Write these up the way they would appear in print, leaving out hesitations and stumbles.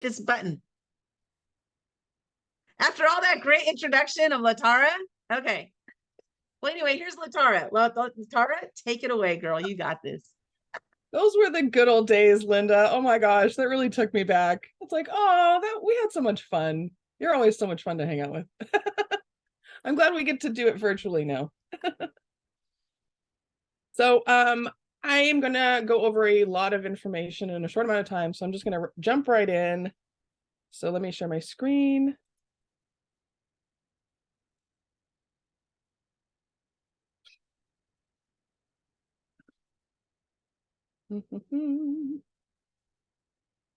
this button. After all that great introduction of Latara. Okay. Well, anyway, here's Latara. Latara, take it away, girl. You got this. Those were the good old days, Lynda. Oh my gosh, that really took me back. It's like, oh, we had so much fun. You're always so much fun to hang out with. I'm glad we get to do it virtually now. So I am going to go over a lot of information in a short amount of time. So I'm just going to jump right in. So let me share my screen.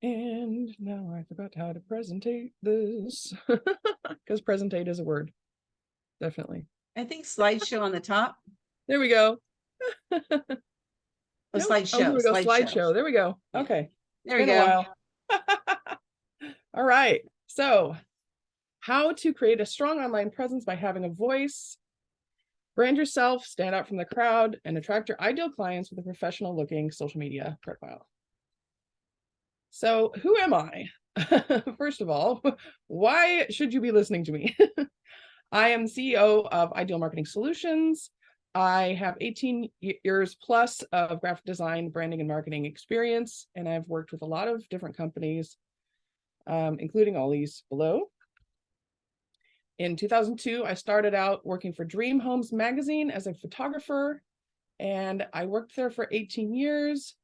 And now I forgot how to presentate this because presentate is a word. Definitely. I think slideshow on the top. There we go. Oh, slideshow. Here we go. Slideshow. There we go. Okay. There we go. While. All right. So how to create a strong online presence by having a voice, brand yourself, stand out from the crowd, and attract your ideal clients with a professional looking social media profile. So who am I? First of all, why should you be listening to me? I am CEO of Ideal Marketing Solutions. I have 18 years plus of graphic design, branding, and marketing experience, and I've worked with a lot of different companies, including all these below. In 2002, I started out working for Dream Homes magazine as a photographer, and I worked there for 18 years.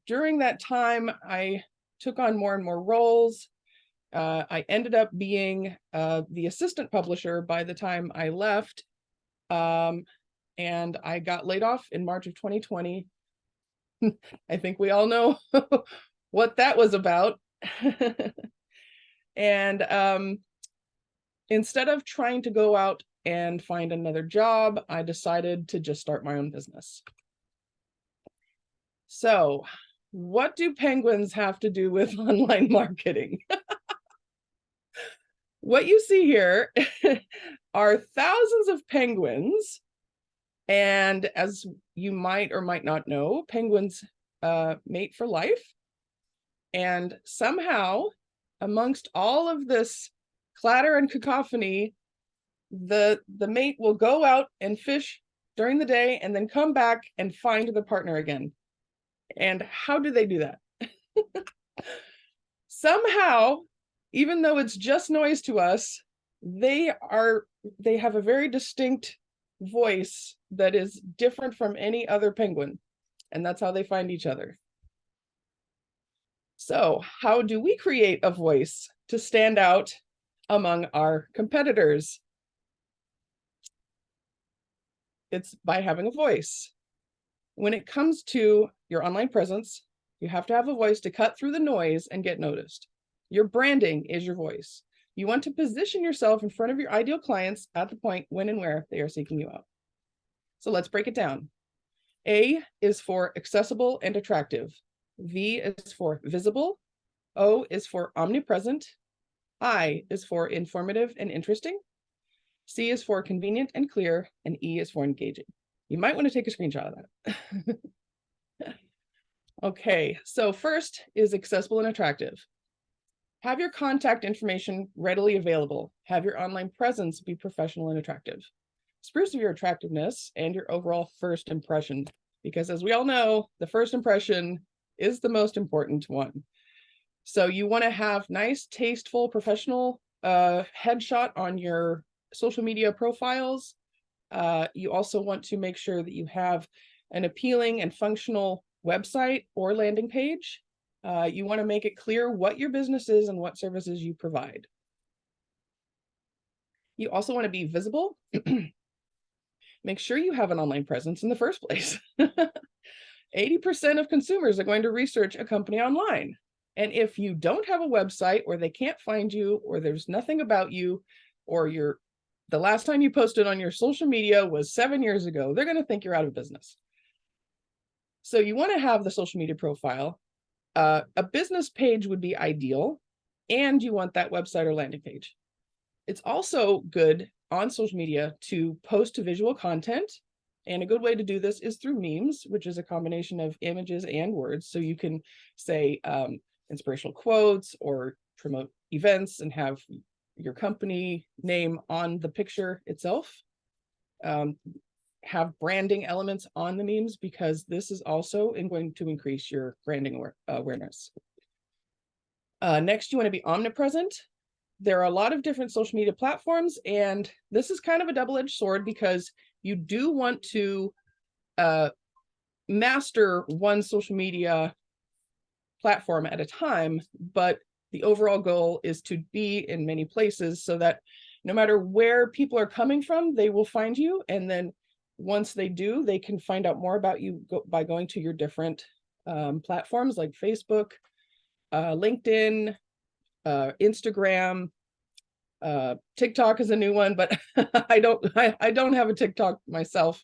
During that time, I took on more and more roles. I ended up being the assistant publisher by the time I left, and I got laid off in March of 2020. I think we all know what that was about. And instead of trying to go out and find another job, I decided to just start my own business. So, what do penguins have to do with online marketing? What you see here are thousands of penguins. And as you might or might not know, penguins mate for life. And somehow, amongst all of this clatter and cacophony, the mate will go out and fish during the day and then come back and find the partner again. And how do they do that? Somehow, even though it's just noise to us, they have a very distinct voice that is different from any other penguin, and that's how they find each other. So how do we create a voice to stand out among our competitors? It's by having a voice. When it comes to your online presence, you have to have a voice to cut through the noise and get noticed. Your branding is your voice. You want to position yourself in front of your ideal clients at the point when and where they are seeking you out. So let's break it down. A is for accessible and attractive. V is for visible. O is for omnipresent. I is for informative and interesting. C is for convenient and clear. And E is for engaging. You might want to take a screenshot of that. Okay, so first is accessible and attractive. Have your contact information readily available. Have your online presence be professional and attractive. Spruce of your attractiveness and your overall first impression, because as we all know, the first impression is the most important one. So you want to have nice, tasteful, professional headshot on your social media profiles. You also want to make sure that you have an appealing and functional website or landing page. You want to make it clear what your business is and what services you provide. You also want to be visible. Make sure you have an online presence in the first place. 80% of consumers are going to research a company online. And if you don't have a website, or they can't find you, or there's nothing about you, or the last time you posted on your social media was 7 years ago, they're going to think you're out of business. So you want to have the social media profile. A business page would be ideal, and you want that website or landing page. It's also good on social media to post to visual content. And a good way to do this is through memes, which is a combination of images and words. So you can say inspirational quotes or promote events and have your company name on the picture itself. Have branding elements on the memes, because this is also going to increase your branding awareness. Next, you want to be omnipresent. There are a lot of different social media platforms, and this is kind of a double-edged sword, because you do want to master one social media platform at a time, but the overall goal is to be in many places so that no matter where people are coming from, they will find you. And then once they do, they can find out more about you by going to your different platforms like Facebook, LinkedIn, Instagram. TikTok is a new one, but I don't have a TikTok myself.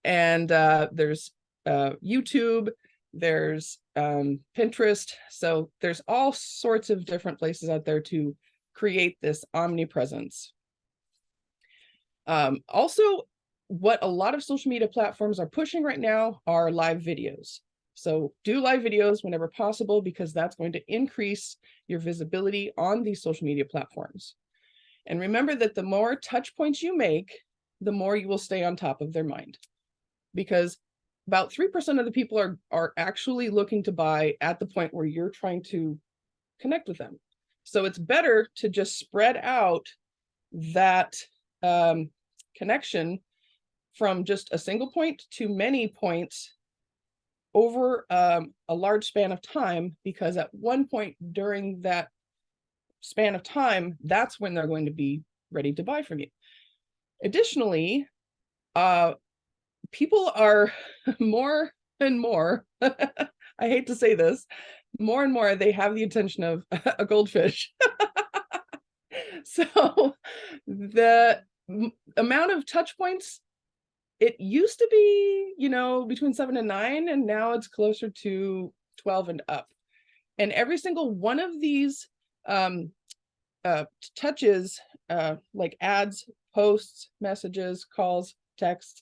And there's YouTube, there's Pinterest. So there's all sorts of different places out there to create this omnipresence. Also, what a lot of social media platforms are pushing right now are live videos. So do live videos whenever possible, because that's going to increase your visibility on these social media platforms. And remember that the more touch points you make, the more you will stay on top of their mind, because about 3% of the people are actually looking to buy at the point where you're trying to connect with them. So it's better to just spread out that connection from just a single point to many points over a large span of time, because at one point during that span of time, that's when they're going to be ready to buy from you. Additionally, people are more and more, I hate to say this, more and more, they have the attention of a goldfish. So the amount of touch points, it used to be, between 7 and 9, and now it's closer to 12 and up. And every single one of these touches, like ads, posts, messages, calls, texts,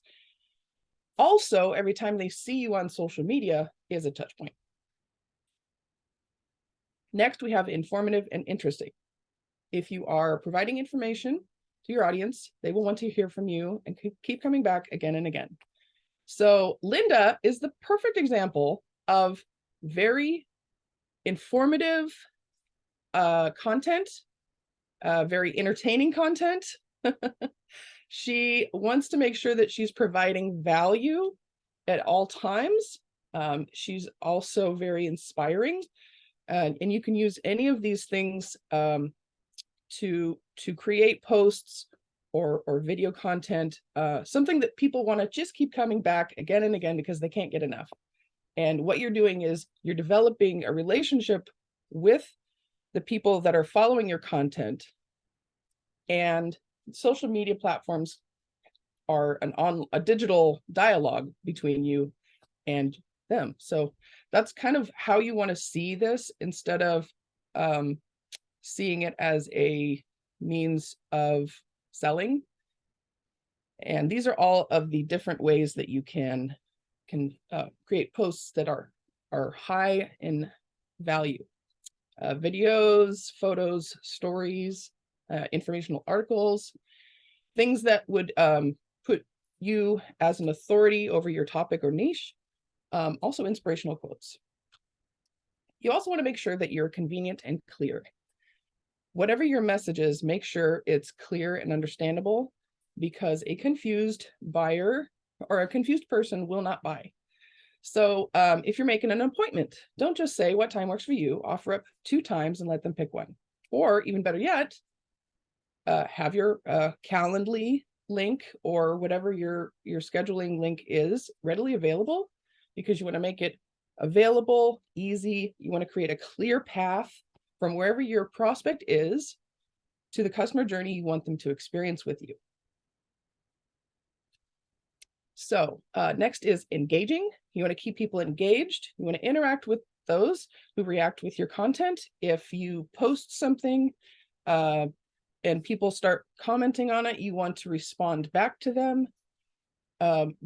also every time they see you on social media is a touch point. Next, we have informative and interesting. If you are providing information to your audience, they will want to hear from you and keep coming back again and again. So Lynda is the perfect example of very informative content, very entertaining content. She wants to make sure that she's providing value at all times. She's also very inspiring, and you can use any of these things to create posts or video content, something that people want to just keep coming back again and again because they can't get enough. And what you're doing is you're developing a relationship with the people that are following your content, and social media platforms are a digital dialogue between you and them. So that's kind of how you want to see this, instead of seeing it as a means of selling. And these are all of the different ways that you can create posts that are high in value. Videos, photos, stories, informational articles, things that would put you as an authority over your topic or niche. Also inspirational quotes. You also want to make sure that you're convenient and clear. Whatever your message is, make sure it's clear and understandable, because a confused buyer or a confused person will not buy. So if you're making an appointment, don't just say what time works for you, offer up 2 times and let them pick one. Or even better yet, have your Calendly link or whatever your scheduling link is readily available, because you want to make it available, easy. You want to create a clear path from wherever your prospect is to the customer journey you want them to experience with you. So next is engaging. You want to keep people engaged. You want to interact with those who react with your content. If you post something and people start commenting on it, you want to respond back to them,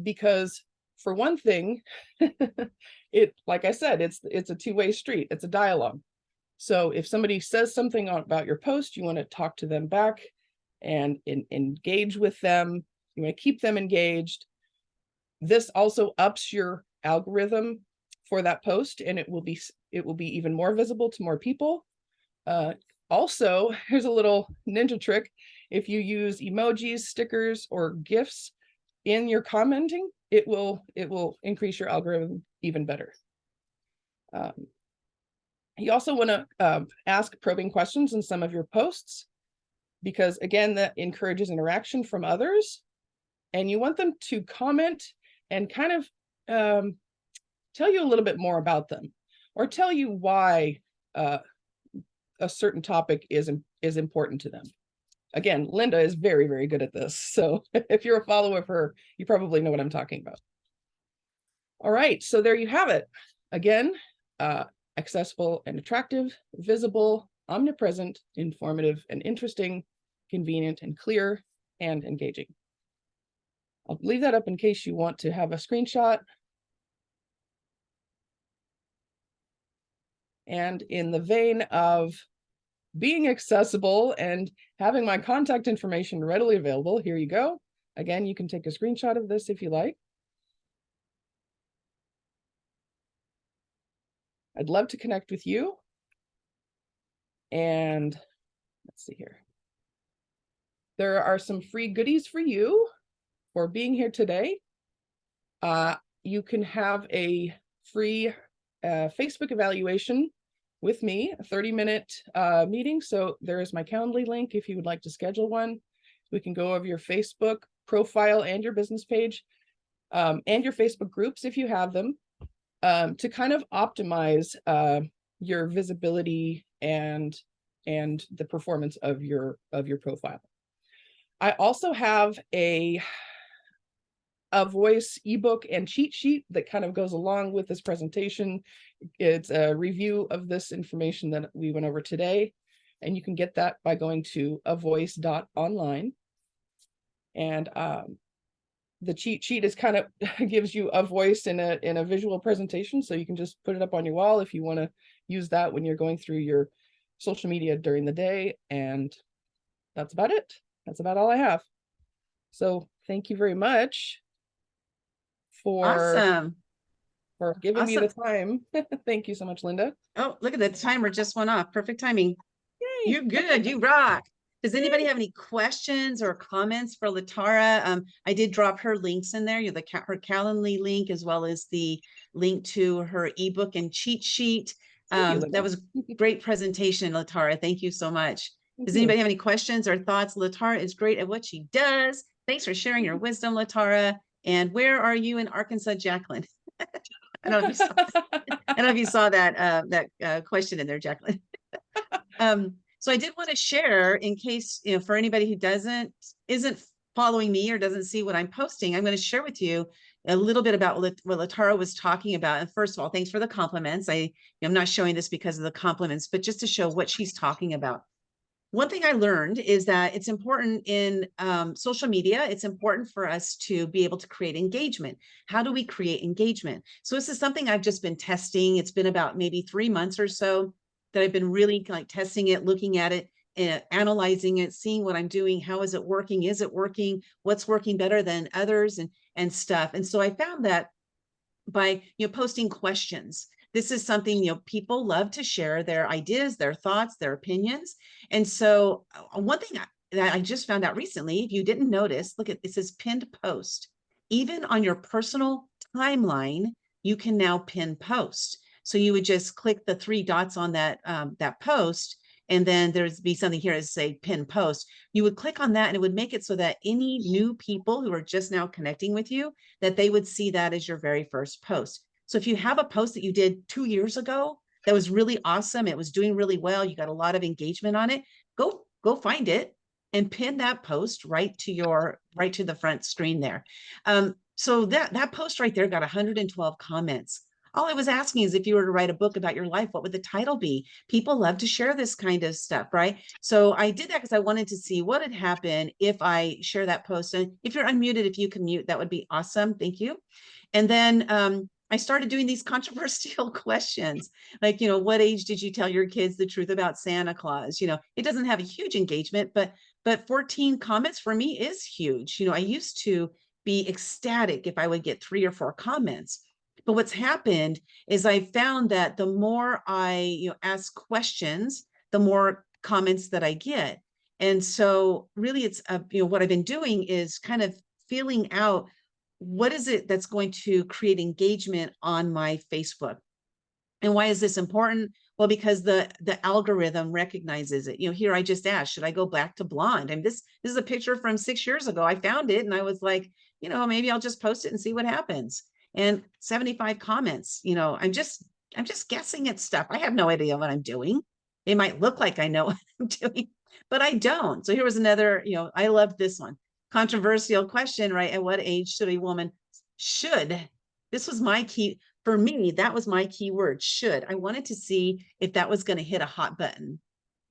because for one thing, like I said, it's a two-way street. It's a dialogue. So if somebody says something about your post, you want to talk to them back and engage with them. You want to keep them engaged. This also ups your algorithm for that post, and it will be even more visible to more people. Also, here's a little ninja trick. If you use emojis, stickers, or GIFs in your commenting, it will increase your algorithm even better. You also want to ask probing questions in some of your posts, because again, that encourages interaction from others, and you want them to comment and kind of tell you a little bit more about them, or tell you why a certain topic is important to them. Again, Lynda is very, very good at this. So if you're a follower of her, you probably know what I'm talking about. All right, so there you have it. Again, accessible and attractive, visible, omnipresent, informative and interesting, convenient and clear, and engaging. I'll leave that up in case you want to have a screenshot. And in the vein of being accessible and having my contact information readily available, here you go. Again, you can take a screenshot of this if you like. I'd love to connect with you. And let's see here. There are some free goodies for you for being here today. You can have a free Facebook evaluation with me, a 30-minute meeting. So there is my Calendly link if you would like to schedule one. We can go over your Facebook profile and your business page, and your Facebook groups if you have them, to kind of optimize your visibility and the performance of your profile. I also have a voice ebook and cheat sheet that kind of goes along with this presentation. It's a review of this information that we went over today, and you can get that by going to avoice.online. And the cheat sheet is kind of gives you a voice in a visual presentation, so you can just put it up on your wall if you want to use that when you're going through your social media during the day. And that's about it. That's about all I have. So thank you very much for giving me the time. Thank you so much, Lynda. Oh, look at the timer just went off. Perfect timing. Yay. You're good. You rock. Does anybody have any questions or comments for Latara? I did drop her links in there. Her Calendly link, as well as the link to her ebook and cheat sheet. That was a great presentation, Latara. Thank you so much. Does anybody have any questions or thoughts? Latara is great at what she does. Thanks for sharing your wisdom, Latara. And where are you in Arkansas, Jacqueline? I don't know if you saw that question in there, Jacqueline. So I did want to share, in case, for anybody who isn't following me or doesn't see what I'm posting, I'm going to share with you a little bit about what Latara was talking about. And first of all, thanks for the compliments. I'm not showing this because of the compliments, but just to show what she's talking about. One thing I learned is that it's important in social media. It's important for us to be able to create engagement. How do we create engagement? So this is something I've just been testing. It's been about maybe 3 months or so that I've been really like testing it, looking at it, analyzing it, seeing what I'm doing. How is it working? Is it working? What's working better than others and stuff. And so I found that by posting questions. This is something, people love to share their ideas, their thoughts, their opinions. And so one thing that I just found out recently, if you didn't notice, look at it says pinned post. Even on your personal timeline, you can now pin post. So you would just click the 3 dots on that post, and then there'd be something here that say pin post. You would click on that, and it would make it so that any new people who are just now connecting with you, that they would see that as your very first post. So if you have a post that you did 2 years ago that was really awesome, it was doing really well, you got a lot of engagement on it, go find it and pin that post right to the front screen there. So that post right there got 112 comments. All I was asking is, if you were to write a book about your life, what would the title be? People love to share this kind of stuff, right? So I did that because I wanted to see what would happen if I share that post. And if you're unmuted, if you can mute, that would be awesome. Thank you. And then I started doing these controversial questions, like, what age did you tell your kids the truth about Santa Claus? It doesn't have a huge engagement, but 14 comments for me is huge. I used to be ecstatic if I would get 3 or 4 comments. But what's happened is I found that the more I, ask questions, the more comments that I get. And so really it's, what I've been doing is kind of feeling out what is it that's going to create engagement on my Facebook. And why is this important? Well, because the algorithm recognizes it. Here I just asked, should I go back to blonde? And this is a picture from 6 years ago. I found it and I was like, maybe I'll just post it and see what happens. And 75 comments. I'm just guessing at stuff. I have no idea what I'm doing. It might look like I know what I'm doing, but I don't. So here was another, I love this one. Controversial question, right? At what age should a woman should? This was my key. For me, that was my key word, should. I wanted to see if that was going to hit a hot button.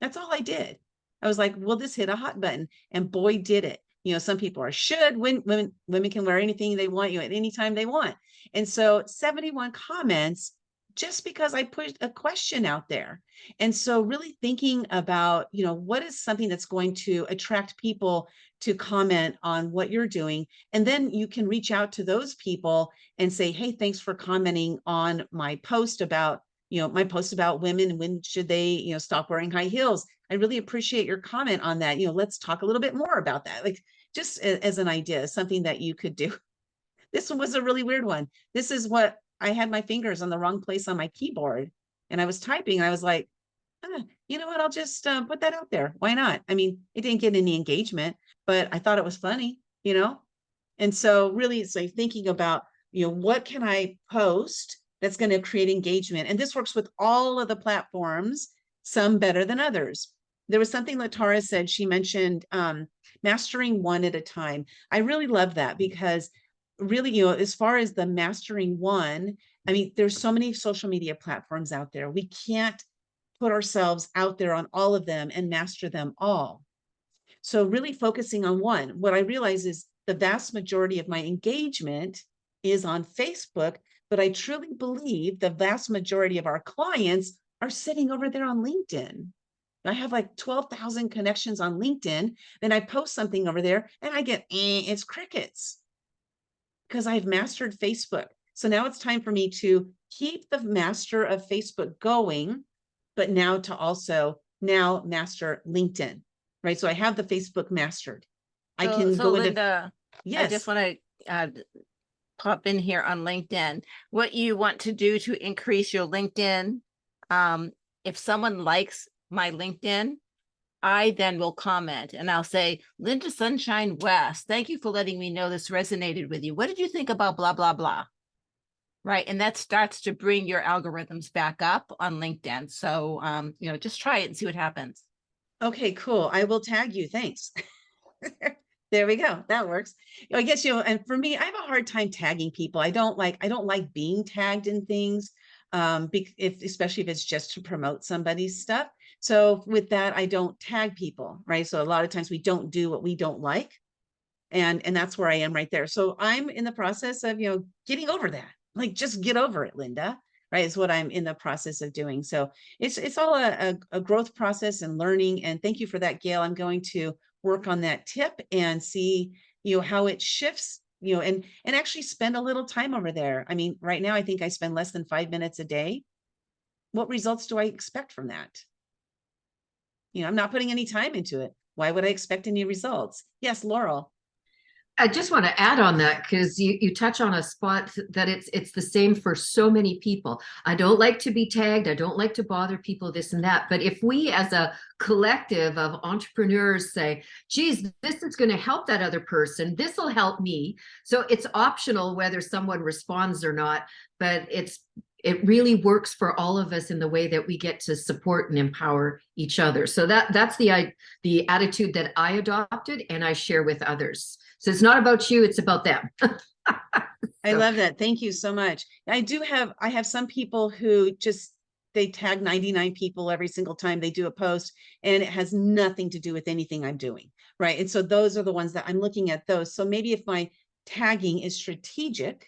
That's all I did. I was like, will this hit a hot button? And boy, did it. Some people are should. Women can wear anything they want, at any time they want. And so 71 comments just because I pushed a question out there. And so really thinking about, what is something that's going to attract people to comment on what you're doing. And then you can reach out to those people and say, hey, thanks for commenting on my post about, women and when should they, stop wearing high heels. I really appreciate your comment on that. Let's talk a little bit more about that. Like just as an idea, something that you could do. This one was a really weird one. This is what I had my fingers on the wrong place on my keyboard and I was typing. And I was like, you know what? I'll just put that out there. Why not? I mean, it didn't get any engagement, but I thought it was funny, And so really it's like thinking about, what can I post that's going to create engagement? And this works with all of the platforms, some better than others. There was something Latara said, she mentioned mastering one at a time. I really love that because really, as far as the mastering one, I mean, there's so many social media platforms out there. We can't put ourselves out there on all of them and master them all. So really focusing on one, what I realize is the vast majority of my engagement is on Facebook, but I truly believe the vast majority of our clients are sitting over there on LinkedIn. I have like 12,000 connections on LinkedIn. Then I post something over there and I get, it's crickets because I've mastered Facebook. So now it's time for me to keep the master of Facebook going, but now to also now master LinkedIn, right? So I have the Facebook mastered. I can So go into, Lynda, I yes. just want to pop in here on LinkedIn. What you want to do to increase your LinkedIn, if someone likes my LinkedIn, I then will comment and I'll say, Lynda Sunshine West, thank you for letting me know this resonated with you. What did you think about blah, blah, blah? Right. And that starts to bring your algorithms back up on LinkedIn. So, just try it and see what happens. Okay, cool. I will tag you. Thanks. There we go. That works. I guess, and for me, I have a hard time tagging people. I don't like being tagged in things, especially if it's just to promote somebody's stuff. So with that, I don't tag people, right? So a lot of times we don't do what we don't like. And that's where I am right there. So I'm in the process of, getting over that. Like, just get over it, Lynda, right? Is what I'm in the process of doing. So it's all a growth process and learning. And thank you for that, Gail. I'm going to work on that tip and see, how it shifts, and actually spend a little time over there. I mean, right now, I think I spend less than 5 minutes a day. What results do I expect from that? I'm not putting any time into it. Why would I expect any results? Yes, Laurel. I just want to add on that because you touch on a spot that it's the same for so many people. I don't like to be tagged. I don't like to bother people, this and that. But if we as a collective of entrepreneurs say, geez, this is going to help that other person, this will help me. So it's optional whether someone responds or not, but it really works for all of us in the way that we get to support and empower each other. So that's the attitude that I adopted and I share with others. So it's not about you, it's about them. I love that. Thank you so much. I have some people who they tag 99 people every single time they do a post, and it has nothing to do with anything I'm doing, right? And so those are the ones that I'm looking at those. So maybe if my tagging is strategic,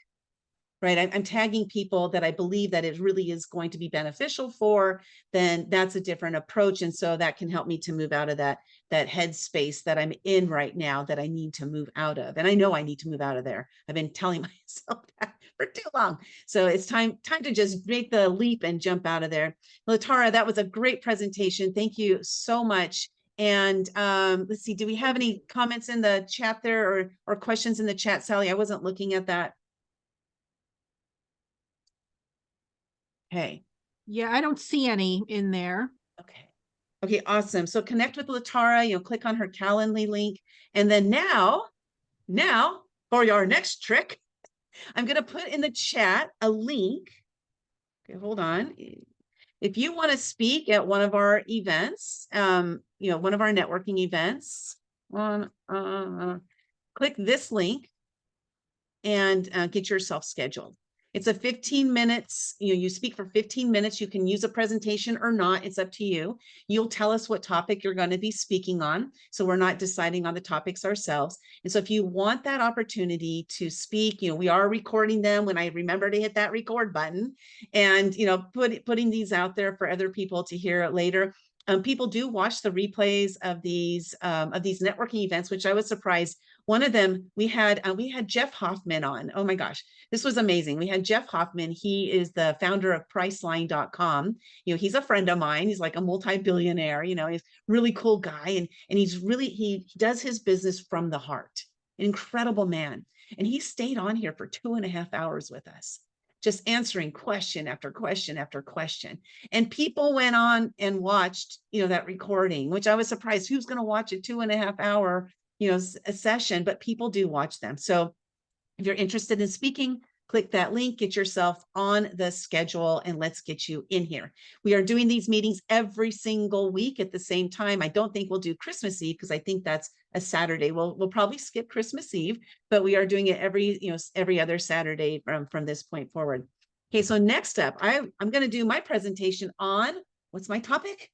right? I'm tagging people that I believe that it really is going to be beneficial for, then that's a different approach. And so that can help me to move out of that headspace that I'm in right now that I need to move out of. And I know I need to move out of there. I've been telling myself that for too long. So it's time to just make the leap and jump out of there. Latara, that was a great presentation. Thank you so much. And let's see, do we have any comments in the chat there or questions in the chat, Sally? I wasn't looking at that. Okay. Yeah, I don't see any in there. Okay. Okay, awesome. So connect with Latara, click on her Calendly link. And then now for your next trick, I'm going to put in the chat a link. Okay, hold on. If you want to speak at one of our events, one of our networking events, click this link and get yourself scheduled. It's a 15 minutes, you speak for 15 minutes. You can use a presentation or not. It's up to you. You'll tell us what topic you're going to be speaking on. So we're not deciding on the topics ourselves. And so if you want that opportunity to speak, we are recording them when I remember to hit that record button and, putting these out there for other people to hear it later. People do watch the replays of these networking events, which I was surprised. One of them, we had Jeff Hoffman on. Oh my gosh, this was amazing. We had Jeff Hoffman. He is the founder of Priceline.com. He's a friend of mine. He's like a multi-billionaire. He's a really cool guy, and he does his business from the heart. An incredible man. And he stayed on here for 2.5 hours with us, just answering question after question after question. And people went on and watched, that recording, which I was surprised. Who's going to watch a 2.5 hour, a session? But people do watch them. So if you're interested in speaking, click that link, get yourself on the schedule, and let's get you in here. We are doing these meetings every single week at the same time. I don't think we'll do Christmas Eve because I think that's a Saturday. We'll probably skip Christmas Eve, but we are doing it every other Saturday from this point forward. Okay, so next up, I'm going to do my presentation on, what's my topic?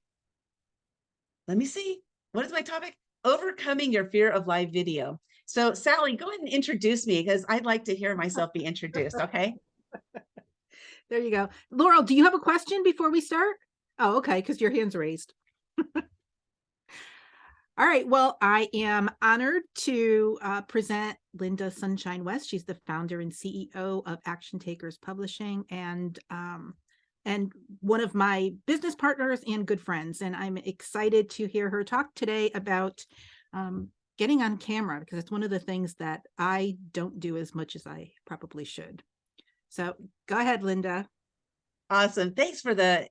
Let me see. What is my topic? Overcoming your fear of live video. So Sally, go ahead and introduce me because I'd like to hear myself be introduced. Okay. There you go. Laurel, do you have a question before we start? Oh, okay, because your hand's raised. All right. Well, I am honored to present Lynda Sunshine West. She's the founder and CEO of Action Takers Publishing and one of my business partners and good friends. And I'm excited to hear her talk today about getting on camera, because it's one of the things that I don't do as much as I probably should. So go ahead, Lynda. Awesome. Thanks for the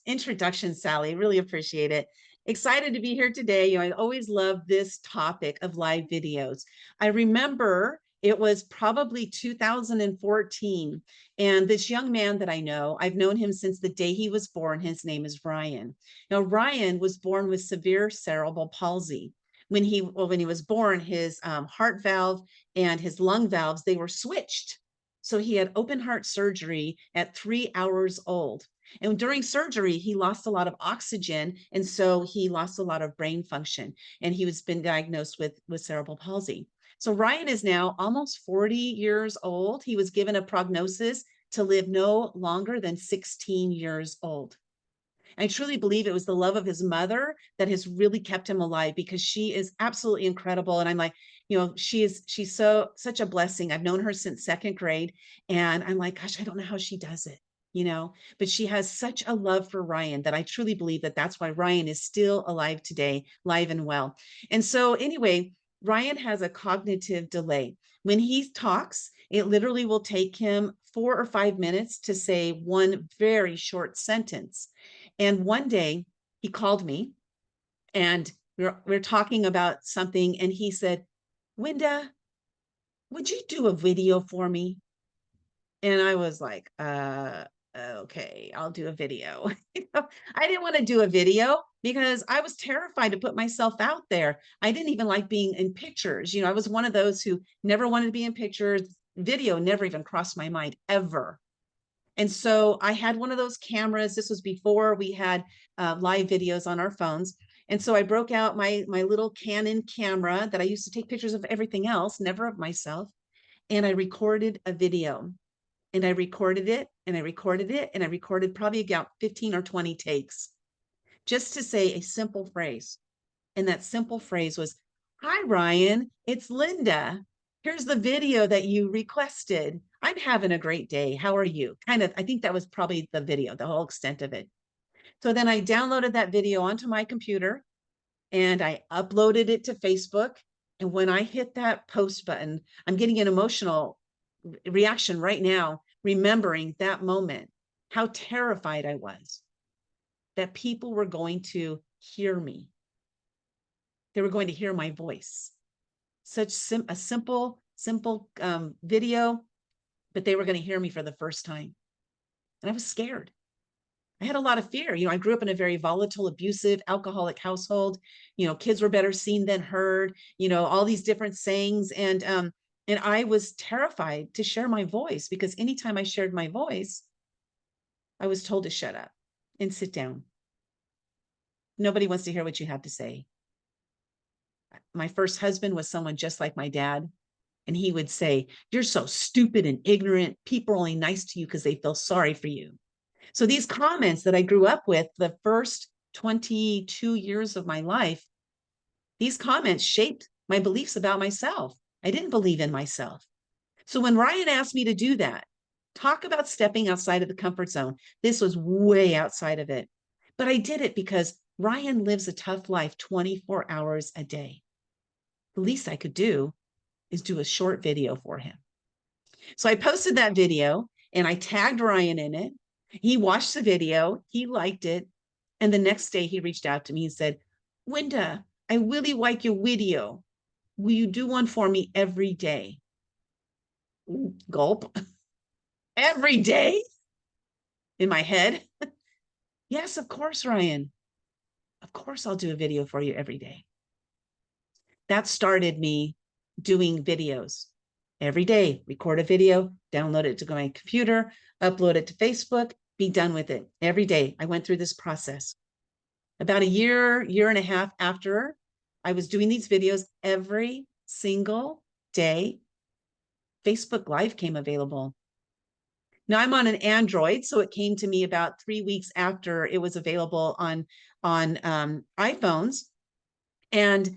introduction, Sally. Really appreciate it. Excited to be here today. I always love this topic of live videos. I remember it was probably 2014. And this young man that I know, I've known him since the day he was born. His name is Ryan. Now, Ryan was born with severe cerebral palsy. When he was born, his heart valve and his lung valves, they were switched. So he had open heart surgery at 3 hours old. And during surgery, he lost a lot of oxygen. And so he lost a lot of brain function. And he was been diagnosed with cerebral palsy. So Ryan is now almost 40 years old. He was given a prognosis to live no longer than 16 years old. I truly believe it was the love of his mother that has really kept him alive, because she is absolutely incredible. And I'm like, she's such a blessing. I've known her since 2nd grade. And I'm like, gosh, I don't know how she does it, but she has such a love for Ryan that I truly believe that that's why Ryan is still alive today, live and well. And so anyway, Ryan has a cognitive delay. When he talks, it literally will take him 4 or 5 minutes to say one very short sentence. And one day he called me and we're talking about something. And he said, Lynda, would you do a video for me? And I was like, okay, I'll do a video. I didn't want to do a video because I was terrified to put myself out there. I didn't even like being in pictures. I was one of those who never wanted to be in pictures. Video never even crossed my mind ever. And so I had one of those cameras. This was before we had live videos on our phones. And so I broke out my little Canon camera that I used to take pictures of everything else, never of myself. and I recorded a video, and I recorded it, and I recorded it, and I recorded probably about 15 or 20 takes just to say a simple phrase. And that simple phrase was, "Hi, Ryan, it's Lynda. Here's the video that you requested. I'm having a great day. How are you?" Kind of, I think that was probably the video, the whole extent of it. So then I downloaded that video onto my computer and I uploaded it to Facebook. And when I hit that post button, I'm getting an emotional reaction right now, remembering that moment, how terrified I was that people were going to hear me. They were going to hear my voice. Such a simple video, but they were going to hear me for the first time. And I was scared. I had a lot of fear. I grew up in a very volatile, abusive, alcoholic household. Kids were better seen than heard, all these different sayings. And I was terrified to share my voice, because anytime I shared my voice, I was told to shut up and sit down. Nobody wants to hear what you have to say. My first husband was someone just like my dad. And he would say, "You're so stupid and ignorant. People are only nice to you because they feel sorry for you." So these comments that I grew up with the first 22 years of my life, these comments shaped my beliefs about myself. I didn't believe in myself. So when Ryan asked me to do that, talk about stepping outside of the comfort zone, this was way outside of it. But I did it because Ryan lives a tough life 24 hours a day. The least I could do is do a short video for him. So I posted that video and I tagged Ryan in it. He watched the video, he liked it. And the next day he reached out to me and said, "Lynda, I really like your video. Will you do one for me every day?" Gulp. Every day? In my head. Yes, of course, Ryan. Of course I'll do a video for you every day. That started me doing videos every day. Record a video, download it to my computer, upload it to Facebook, be done with it. Every day I went through this process. About a year and a half after I was doing these videos every single day, Facebook Live came available. Now I'm on an Android, so it came to me about 3 weeks after it was available on iPhones. And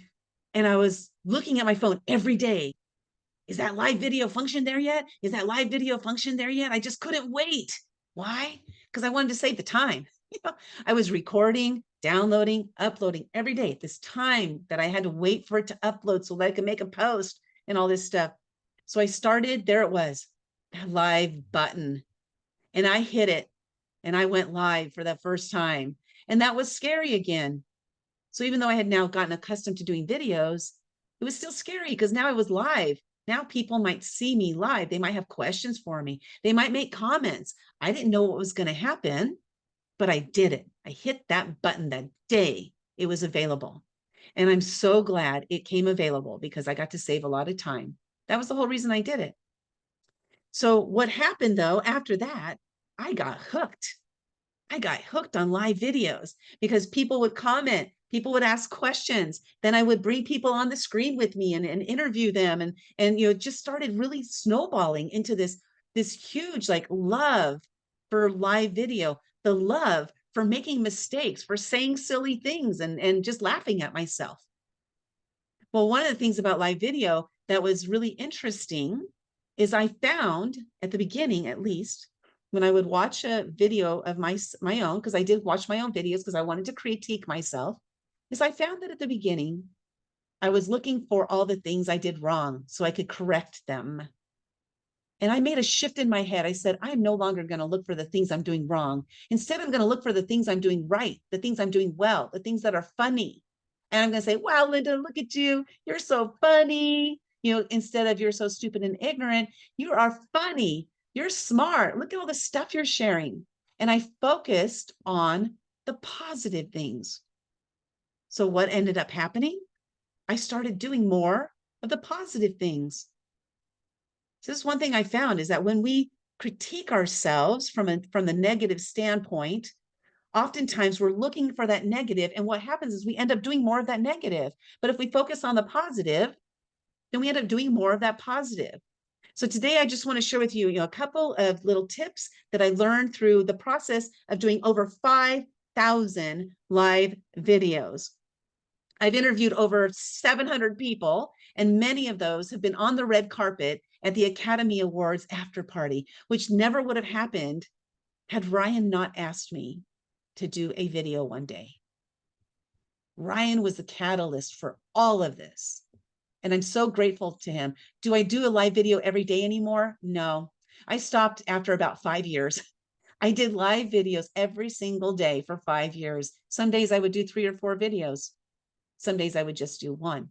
I was looking at my phone every day. Is that live video function there yet? Is that live video function there yet? I just couldn't wait. Why? Because I wanted to save the time. I was recording, downloading, uploading every day. This time that I had to wait for it to upload so that I could make a post and all this stuff. So I started, there it was, that live button. And I hit it and I went live for the first time. And that was scary again. So even though I had now gotten accustomed to doing videos, it was still scary because now I was live. Now people might see me live. They might have questions for me. They might make comments. I didn't know what was going to happen, but I did it. I hit that button that day it was available. And I'm so glad it came available because I got to save a lot of time. That was the whole reason I did it. So what happened though, after that, I got hooked. I got hooked on live videos because people would comment, people would ask questions. Then I would bring people on the screen with me and interview them. And it just started really snowballing into this huge love for live video, the love for making mistakes, for saying silly things and just laughing at myself. Well, one of the things about live video that was really interesting is I found at the beginning, at least, when I would watch a video of my own, because I did watch my own videos because I wanted to critique myself, is I found that at the beginning, I was looking for all the things I did wrong so I could correct them. And I made a shift in my head. I said, I'm no longer going to look for the things I'm doing wrong. Instead, I'm going to look for the things I'm doing right, the things I'm doing well, the things that are funny. And I'm going to say, wow, Lynda, look at you. You're so funny. Instead of you're so stupid and ignorant, you are funny. You're smart. Look at all the stuff you're sharing. And I focused on the positive things. So what ended up happening? I started doing more of the positive things. So this is one thing I found is that when we critique ourselves from the negative standpoint, oftentimes we're looking for that negative. And what happens is we end up doing more of that negative. But if we focus on the positive, then we end up doing more of that positive. So today I just want to share with you, a couple of little tips that I learned through the process of doing over 5,000 live videos. I've interviewed over 700 people, and many of those have been on the red carpet at the Academy Awards after party, which never would have happened had Ryan not asked me to do a video one day. Ryan was the catalyst for all of this. And I'm so grateful to him. Do I do a live video every day anymore? No. I stopped after about 5 years. I did live videos every single day for 5 years. Some days I would do 3 or 4 videos. Some days I would just do one.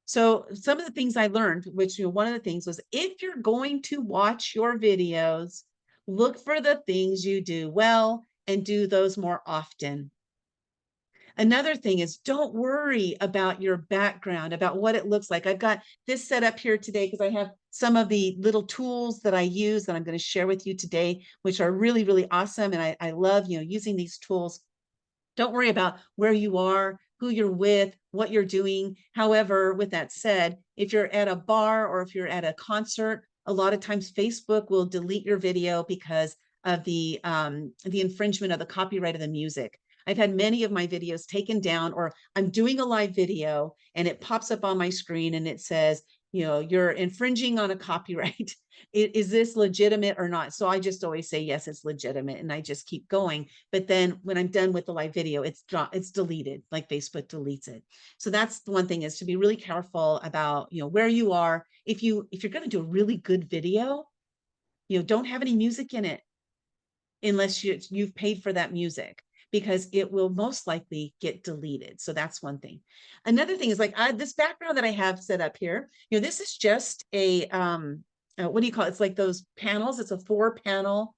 So some of the things I learned, which one of the things was, if you're going to watch your videos, look for the things you do well and do those more often. Another thing is, don't worry about your background, about what it looks like. I've got this set up here today because I have some of the little tools that I use that I'm going to share with you today, which are really, really awesome. And I love, using these tools. Don't worry about where you are, who you're with, what you're doing. However, with that said, if you're at a bar or if you're at a concert, a lot of times Facebook will delete your video because of the infringement of the copyright of the music. I've had many of my videos taken down, or I'm doing a live video and it pops up on my screen and it says, you're infringing on a copyright. Is this legitimate or not? So I just always say, yes, it's legitimate. And I just keep going. But then when I'm done with the live video, it's deleted, like Facebook deletes it. So that's the one thing, is to be really careful about, where you are. If you're going to do a really good video, don't have any music in it unless you've paid for that music, because it will most likely get deleted. So that's one thing. Another thing is, like, this background that I have set up here, this is just a, what do you call it? It's like those panels. It's a 4-panel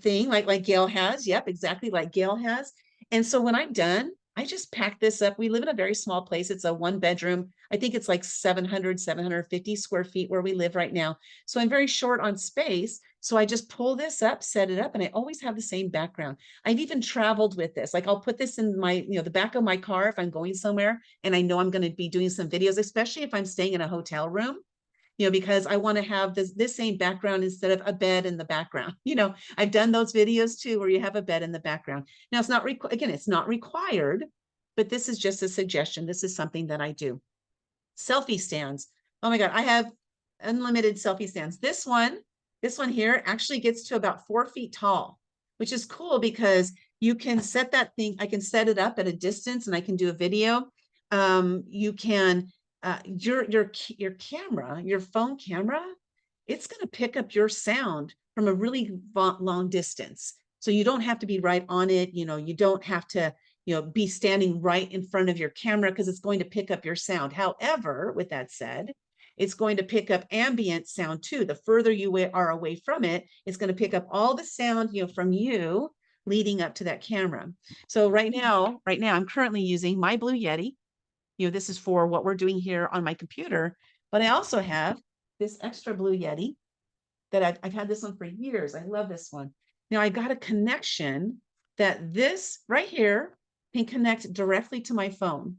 thing, like Gail has. Yep, exactly like Gail has. And so when I'm done, I just pack this up. We live in a very small place. It's a 1-bedroom. I think it's like 750 square feet where we live right now. So I'm very short on space. So I just pull this up, set it up, and I always have the same background. I've even traveled with this. Like, I'll put this in my, the back of my car if I'm going somewhere and I know I'm going to be doing some videos, especially if I'm staying in a hotel room, because I want to have this same background instead of a bed in the background. I've done those videos too, where you have a bed in the background. Now, it's not, again, it's not required, but this is just a suggestion. This is something that I do. Selfie stands. Oh my God, I have unlimited selfie stands. This one here actually gets to about 4 feet tall, which is cool because you can set that thing. I can set it up at a distance and I can do a video. You can, your camera, your phone camera, it's going to pick up your sound from a really long distance. So you don't have to be right on it. You don't have to, be standing right in front of your camera, because it's going to pick up your sound. However, with that said, it's going to pick up ambient sound too. The further you are away from it, it's going to pick up all the sound, from you leading up to that camera. So right now, I'm currently using my Blue Yeti. This is for what we're doing here on my computer, but I also have this extra Blue Yeti that I've had this one for years. I love this one. Now I got a connection that this right here can connect directly to my phone.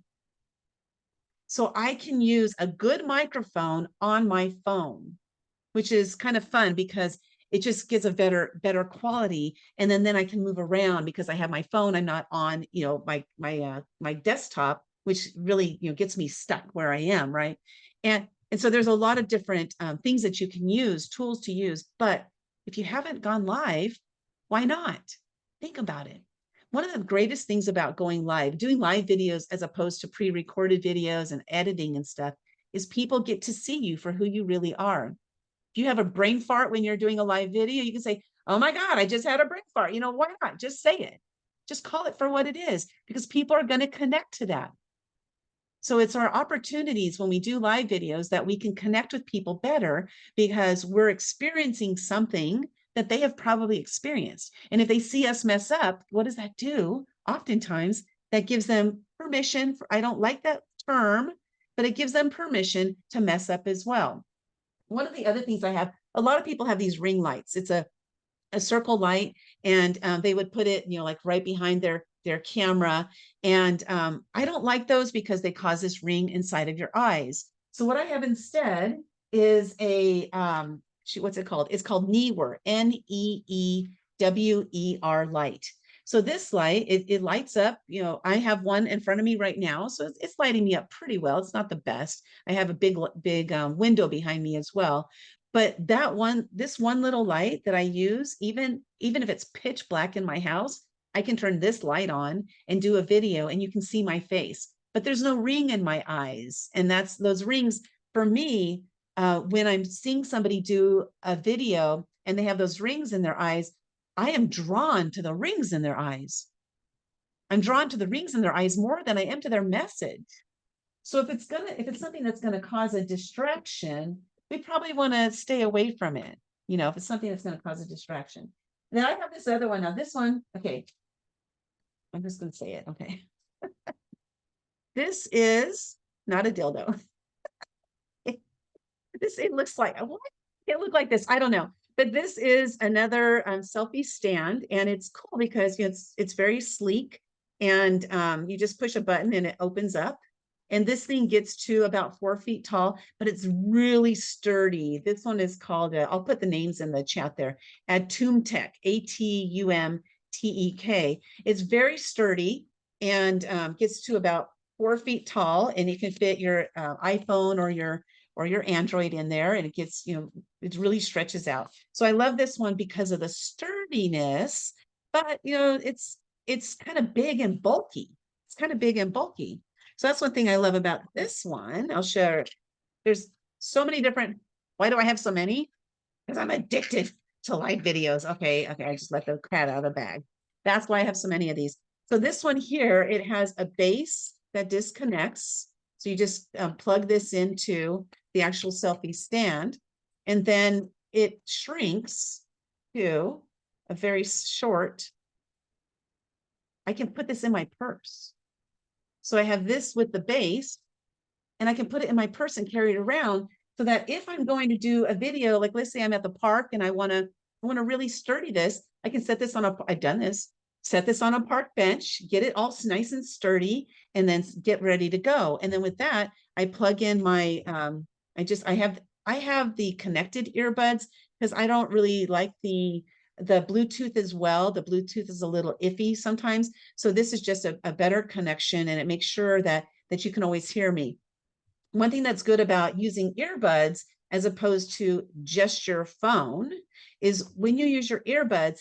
So I can use a good microphone on my phone, which is kind of fun because it just gives a better quality. And then I can move around because I have my phone. I'm not on, my desktop, which really, gets me stuck where I am. Right. And so there's a lot of different things that you can use, tools to use. But if you haven't gone live, why not? Think about it. One of the greatest things about going live, doing live videos as opposed to pre-recorded videos and editing and stuff, is people get to see you for who you really are. If you have a brain fart when you're doing a live video, you can say, oh my God, I just had a brain fart. Why not? Just say it. Just call it for what it is, because people are going to connect to that. So it's our opportunities when we do live videos that we can connect with people better, because we're experiencing something that they have probably experienced. And if they see us mess up, what does that do? Oftentimes that gives them permission for, I don't like that term, but it gives them permission to mess up as well. One of the other things I have, a lot of people have these ring lights. It's a circle light, and they would put it, like right behind their camera. And I don't like those because they cause this ring inside of your eyes. So what I have instead is a what's it called? It's called Neewer, Neewer light. So this light, it lights up, you know, I have one in front of me right now. So it's lighting me up pretty well. It's not the best. I have a big window behind me as well. But this one little light that I use, even if it's pitch black in my house, I can turn this light on and do a video and you can see my face. But there's no ring in my eyes. And that's those rings for me, when I'm seeing somebody do a video and they have those rings in their eyes, I am drawn to the rings in their eyes. I'm drawn to the rings in their eyes more than I am to their message. So if it's something that's gonna cause a distraction, we probably want to stay away from it. You know, if it's something that's going to cause a distraction. Then I have this other one. Now this one, okay. I'm just going to say it. Okay. This is not a dildo. It looks like, what? It looked like this. I don't know. But this is another selfie stand, and it's cool because it's very sleek, and you just push a button and it opens up. And this thing gets to about 4 feet tall, but it's really sturdy. This one is called, I'll put the names in the chat there, Atumtek, Atumtek. It's very sturdy and gets to about 4 feet tall, and you can fit your iPhone or your Android in there, and it gets, you know, it really stretches out. So I love this one because of the sturdiness, but you know, it's kind of big and bulky. It's kind of big and bulky. So that's one thing I love about this one. I'll share. There's so many different. Why do I have so many? Because I'm addicted to live videos. Okay, I just let the cat out of the bag. That's why I have so many of these. So this one here, it has a base that disconnects. So you just plug this into the actual selfie stand, and then it shrinks to a very short. I can put this in my purse. So I have this with the base, and I can put it in my purse and carry it around, so that if I'm going to do a video, like let's say I'm at the park and I want to really sturdy this, I can set this on I've done this, set this on a park bench, get it all nice and sturdy, and then get ready to go. And then with that, I plug in my, I have the connected earbuds because I don't really like the Bluetooth as well. The Bluetooth is a little iffy sometimes. So this is just a better connection, and it makes sure that you can always hear me. One thing that's good about using earbuds as opposed to just your phone is when you use your earbuds,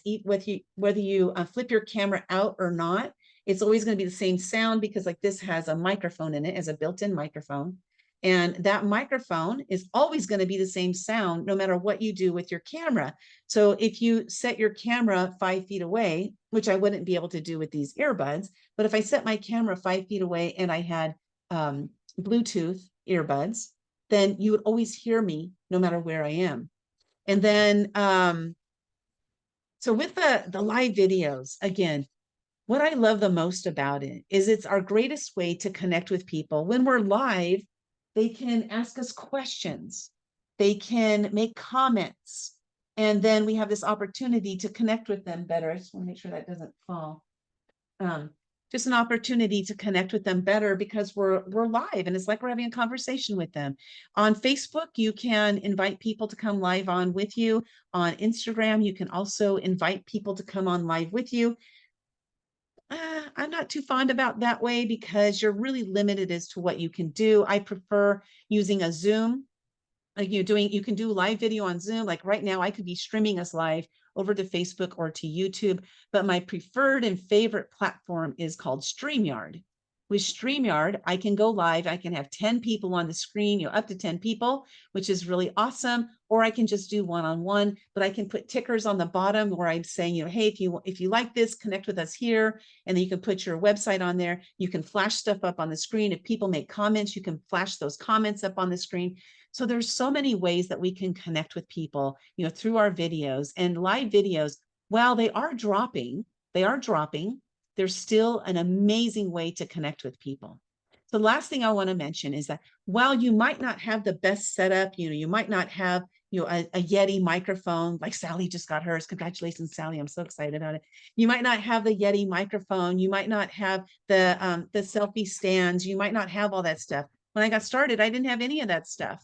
whether you flip your camera out or not, it's always going to be the same sound, because like this has a microphone in it, as a built-in microphone. And that microphone is always going to be the same sound no matter what you do with your camera. So if you set your camera 5 feet away, which I wouldn't be able to do with these earbuds, but if I set my camera 5 feet away and I had Bluetooth earbuds, then you would always hear me no matter where I am. And then, so with the live videos, again, what I love the most about it is it's our greatest way to connect with people. When we're live, they can ask us questions, they can make comments, and then we have this opportunity to connect with them better. I just want to make sure that doesn't fall. Just an opportunity to connect with them better because we're live, and it's like we're having a conversation with them. On Facebook, you can invite people to come live on with you. On Instagram, you can also invite people to come on live with you. I'm not too fond about that way because you're really limited as to what you can do. I prefer using a Zoom. Like you can do live video on Zoom. Like right now, I could be streaming us live over to Facebook or to YouTube, but my preferred and favorite platform is called StreamYard. With StreamYard, I can go live. I can have 10 people on the screen, you know, up to 10 people, which is really awesome. Or I can just do one-on-one, but I can put tickers on the bottom where I'm saying, you know, hey, if you like this, connect with us here. And then you can put your website on there. You can flash stuff up on the screen. If people make comments, you can flash those comments up on the screen. So there's so many ways that we can connect with people, you know, through our videos. And live videos, while they are dropping, there's still an amazing way to connect with people. So the last thing I want to mention is that while you might not have the best setup, you know, you might not have, you know, a Yeti microphone, like Sally just got hers. Congratulations, Sally. I'm so excited about it. You might not have the Yeti microphone. You might not have the selfie stands. You might not have all that stuff. When I got started, I didn't have any of that stuff.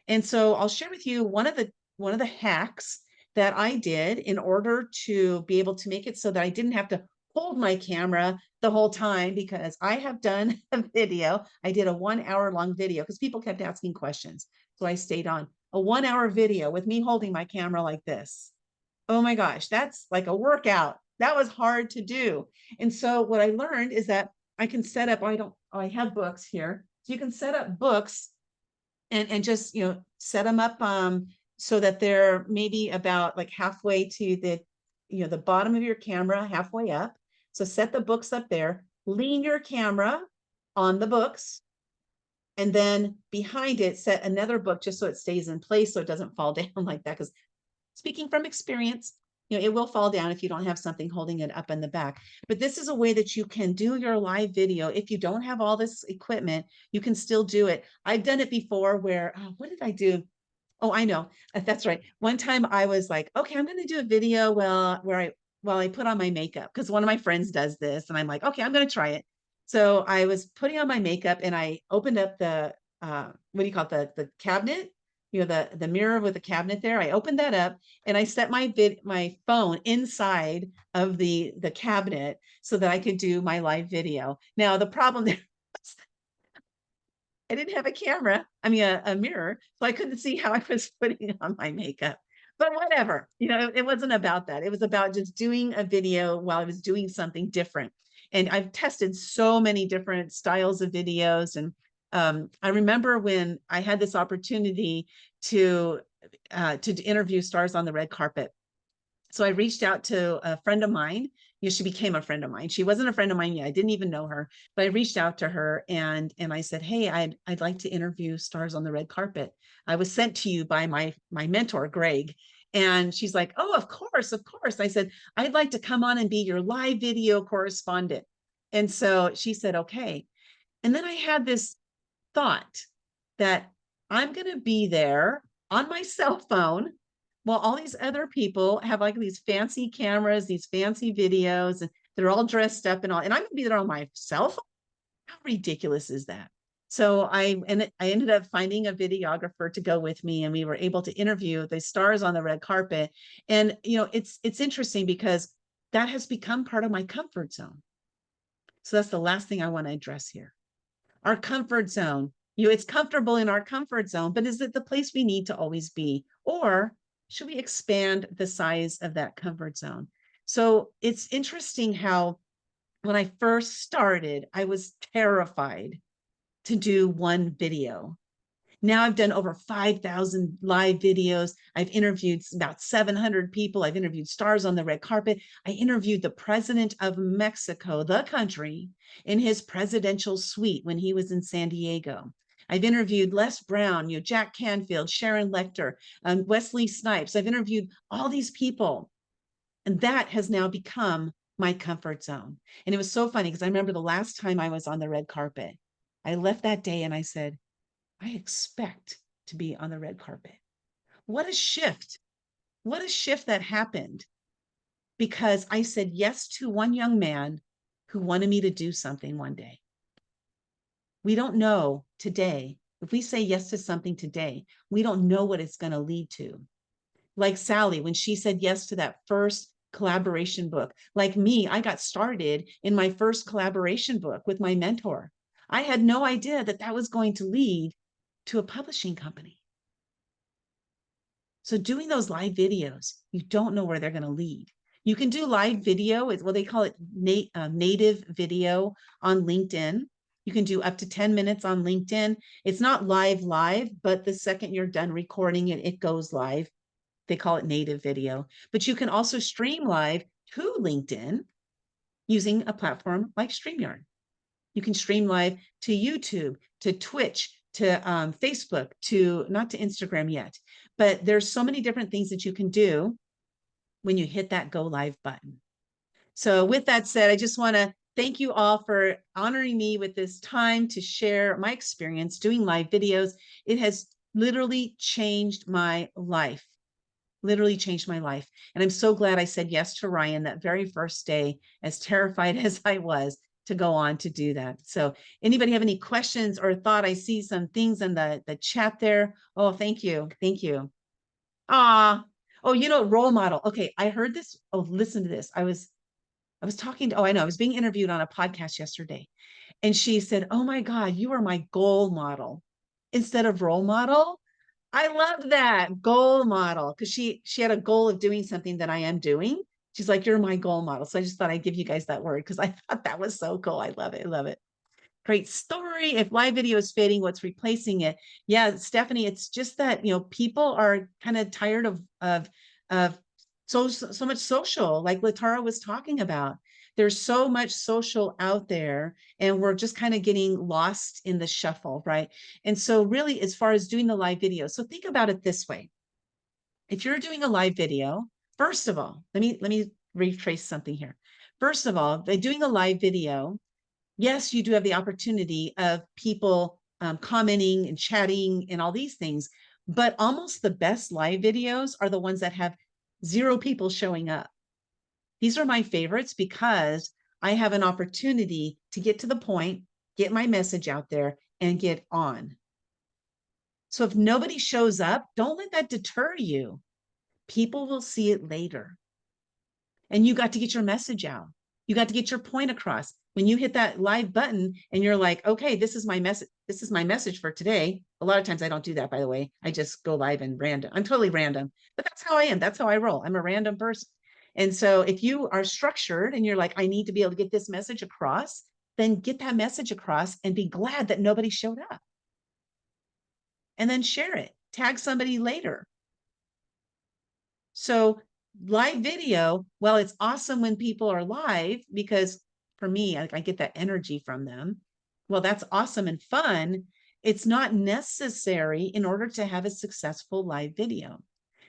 And so I'll share with you one of the one of the hacks that I did in order to be able to make it so that I didn't have to hold my camera the whole time, because I have done a video. I did a 1 hour long video because people kept asking questions. So I stayed on a 1 hour video with me holding my camera like this. Oh my gosh, that's like a workout. That was hard to do. And so what I learned is that I can set up, I have books here. So you can set up books and just, set them up so that they're maybe about like halfway to the bottom of your camera, halfway up. So set the books up there, lean your camera on the books, and then behind it, set another book just so it stays in place, so it doesn't fall down like that. Because speaking from experience, it will fall down if you don't have something holding it up in the back. But this is a way that you can do your live video. If you don't have all this equipment, you can still do it. I've done it before where, what did I do? Oh, I know. That's right. One time I was like, okay, I'm going to do a video while I put on my makeup, because one of my friends does this, and I'm like, okay, I'm going to try it. So I was putting on my makeup and I opened up the, what do you call it? The cabinet, the mirror with the cabinet there. I opened that up and I set my phone inside of the cabinet so that I could do my live video. Now, the problem there was I didn't have a camera, a mirror, so I couldn't see how I was putting on my makeup. But whatever, it wasn't about that. It was about just doing a video while I was doing something different. And I've tested so many different styles of videos. And I remember when I had this opportunity to interview stars on the red carpet. So I reached out to a friend of mine. She became a friend of mine. She wasn't a friend of mine yet. I didn't even know her, but I reached out to her and I said, hey, I'd like to interview stars on the red carpet. I was sent to you by my mentor, Greg. And she's like, oh, of course, of course. I said, I'd like to come on and be your live video correspondent. And so she said, okay. And then I had this thought that I'm going to be there on my cell phone while all these other people have like these fancy cameras, these fancy videos, and they're all dressed up and all, and I'm going to be there on my cell phone. How ridiculous is that? So I ended up finding a videographer to go with me, and we were able to interview the stars on the red carpet. And it's interesting because that has become part of my comfort zone. So that's the last thing I want to address here. Our comfort zone. It's comfortable in our comfort zone, but is it the place we need to always be? Or should we expand the size of that comfort zone? So it's interesting how when I first started, I was terrified to do one video. Now I've done over 5,000 live videos. I've interviewed about 700 people. I've interviewed stars on the red carpet. I interviewed the president of Mexico, the country, in his presidential suite when he was in San Diego. I've interviewed Les Brown, Jack Canfield, Sharon Lecter, Wesley Snipes. I've interviewed all these people. And that has now become my comfort zone. And it was so funny because I remember the last time I was on the red carpet, I left that day and I said, I expect to be on the red carpet. What a shift. What a shift that happened, because I said yes to one young man who wanted me to do something one day. We don't know today. If we say yes to something today, we don't know what it's going to lead to. Like Sally, when she said yes to that first collaboration book. Like me, I got started in my first collaboration book with my mentor. I had no idea that that was going to lead to a publishing company. So doing those live videos, you don't know where they're going to lead. You can do live video, well, they call it native video on LinkedIn. You can do up to 10 minutes on LinkedIn. It's not live, but the second you're done recording it, it goes live. They call it native video. But you can also stream live to LinkedIn using a platform like StreamYard. You can stream live to YouTube, to Twitch, to Facebook, not to Instagram yet. But there's so many different things that you can do when you hit that go live button. So with that said, I just want to thank you all for honoring me with this time to share my experience doing live videos. It has literally changed my life. Literally changed my life. And I'm so glad I said yes to Ryan that very first day, as terrified as I was to go on to do that. So anybody have any questions or thought? I see some things in the chat there. Oh, thank you. Thank you. Oh, role model. Okay, I heard this. Oh, listen to this. I was talking to, oh, I know, I was being interviewed on a podcast yesterday, and she said, "Oh my God, you are my goal model instead of role model." I love that goal model because she had a goal of doing something that I am doing. She's like, "You're my goal model." So I just thought I'd give you guys that word because I thought that was so cool. I love it. I love it. Great story. If live video is fading, what's replacing it? Yeah, Stephanie, it's just that, people are kind of tired of so much social, like Latara was talking about. There's so much social out there, and we're just kind of getting lost in the shuffle, right? And so really, as far as doing the live video, so think about it this way. If you're doing a live video, first of all, let me retrace something here. First of all, by doing a live video, yes, you do have the opportunity of people commenting and chatting and all these things, but almost the best live videos are the ones that have 0 people showing up. These are my favorites because I have an opportunity to get to the point, get my message out there, and get on. So if nobody shows up, don't let that deter you. People will see it later. And you got to get your message out. You got to get your point across. When you hit that live button and you're like, okay, this is my message. This is my message for today. A lot of times I don't do that, by the way. I just go live and random. I'm totally random, but that's how I am. That's how I roll. I'm a random person. And so if you are structured and you're like, I need to be able to get this message across, then get that message across and be glad that nobody showed up. And then share it. Tag somebody later. So live video, well, it's awesome when people are live because for me, I get that energy from them. Well, that's awesome and fun. It's not necessary in order to have a successful live video.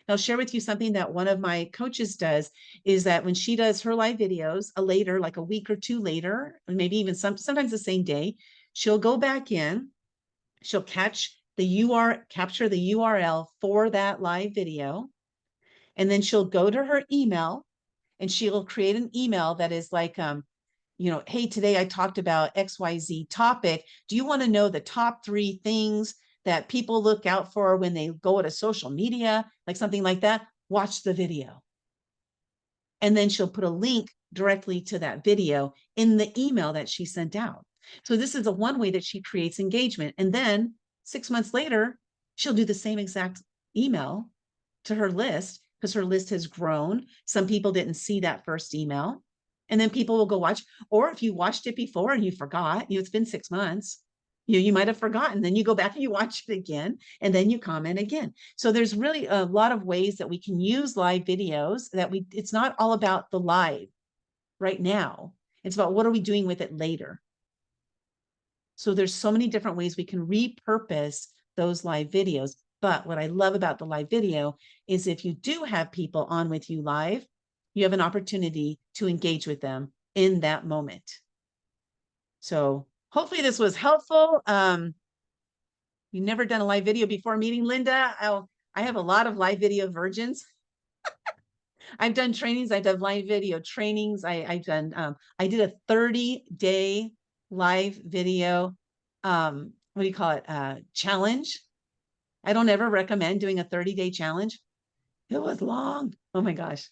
I'll share with you something that one of my coaches does is that when she does her live videos later, like a week or 2 later, or maybe even sometimes the same day, she'll go back in, she'll capture the URL for that live video. And then she'll go to her email and she'll create an email that is like, hey, today I talked about XYZ topic. Do you want to know the top 3 things that people look out for when they go to social media, like something like that? Watch the video. And then she'll put a link directly to that video in the email that she sent out. So this is one way that she creates engagement. And then 6 months later, she'll do the same exact email to her list because her list has grown. Some people didn't see that first email. And then people will go watch. Or if you watched it before and you forgot, it's been 6 months, you might have forgotten. Then you go back and you watch it again, and then you comment again. So there's really a lot of ways that we can use live videos it's not all about the live right now. It's about what are we doing with it later. So there's so many different ways we can repurpose those live videos. But what I love about the live video is if you do have people on with you live, you have an opportunity to engage with them in that moment. So hopefully this was helpful. You've never done a live video before meeting Lynda. I have a lot of live video virgins. I've done trainings. I've done live video trainings. I did a 30-day live video, what do you call it? Challenge. I don't ever recommend doing a 30-day challenge. It was long. Oh my gosh.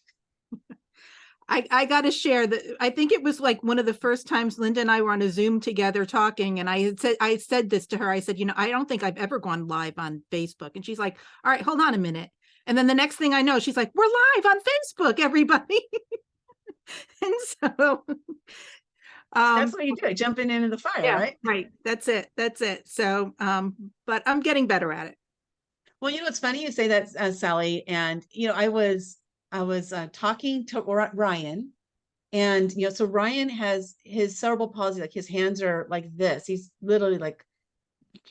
I got to share that. I think it was like one of the first times Lynda and I were on a Zoom together talking. And I said this to her. I said, I don't think I've ever gone live on Facebook. And she's like, all right, hold on a minute. And then the next thing I know, she's like, we're live on Facebook, everybody. And so that's what you do. Jumping into the fire, yeah, right? Right. That's it. So, but I'm getting better at it. Well, it's funny you say that, Sally. And, I was talking to Ryan, and, so Ryan has his cerebral palsy, like his hands are like this. He's literally like,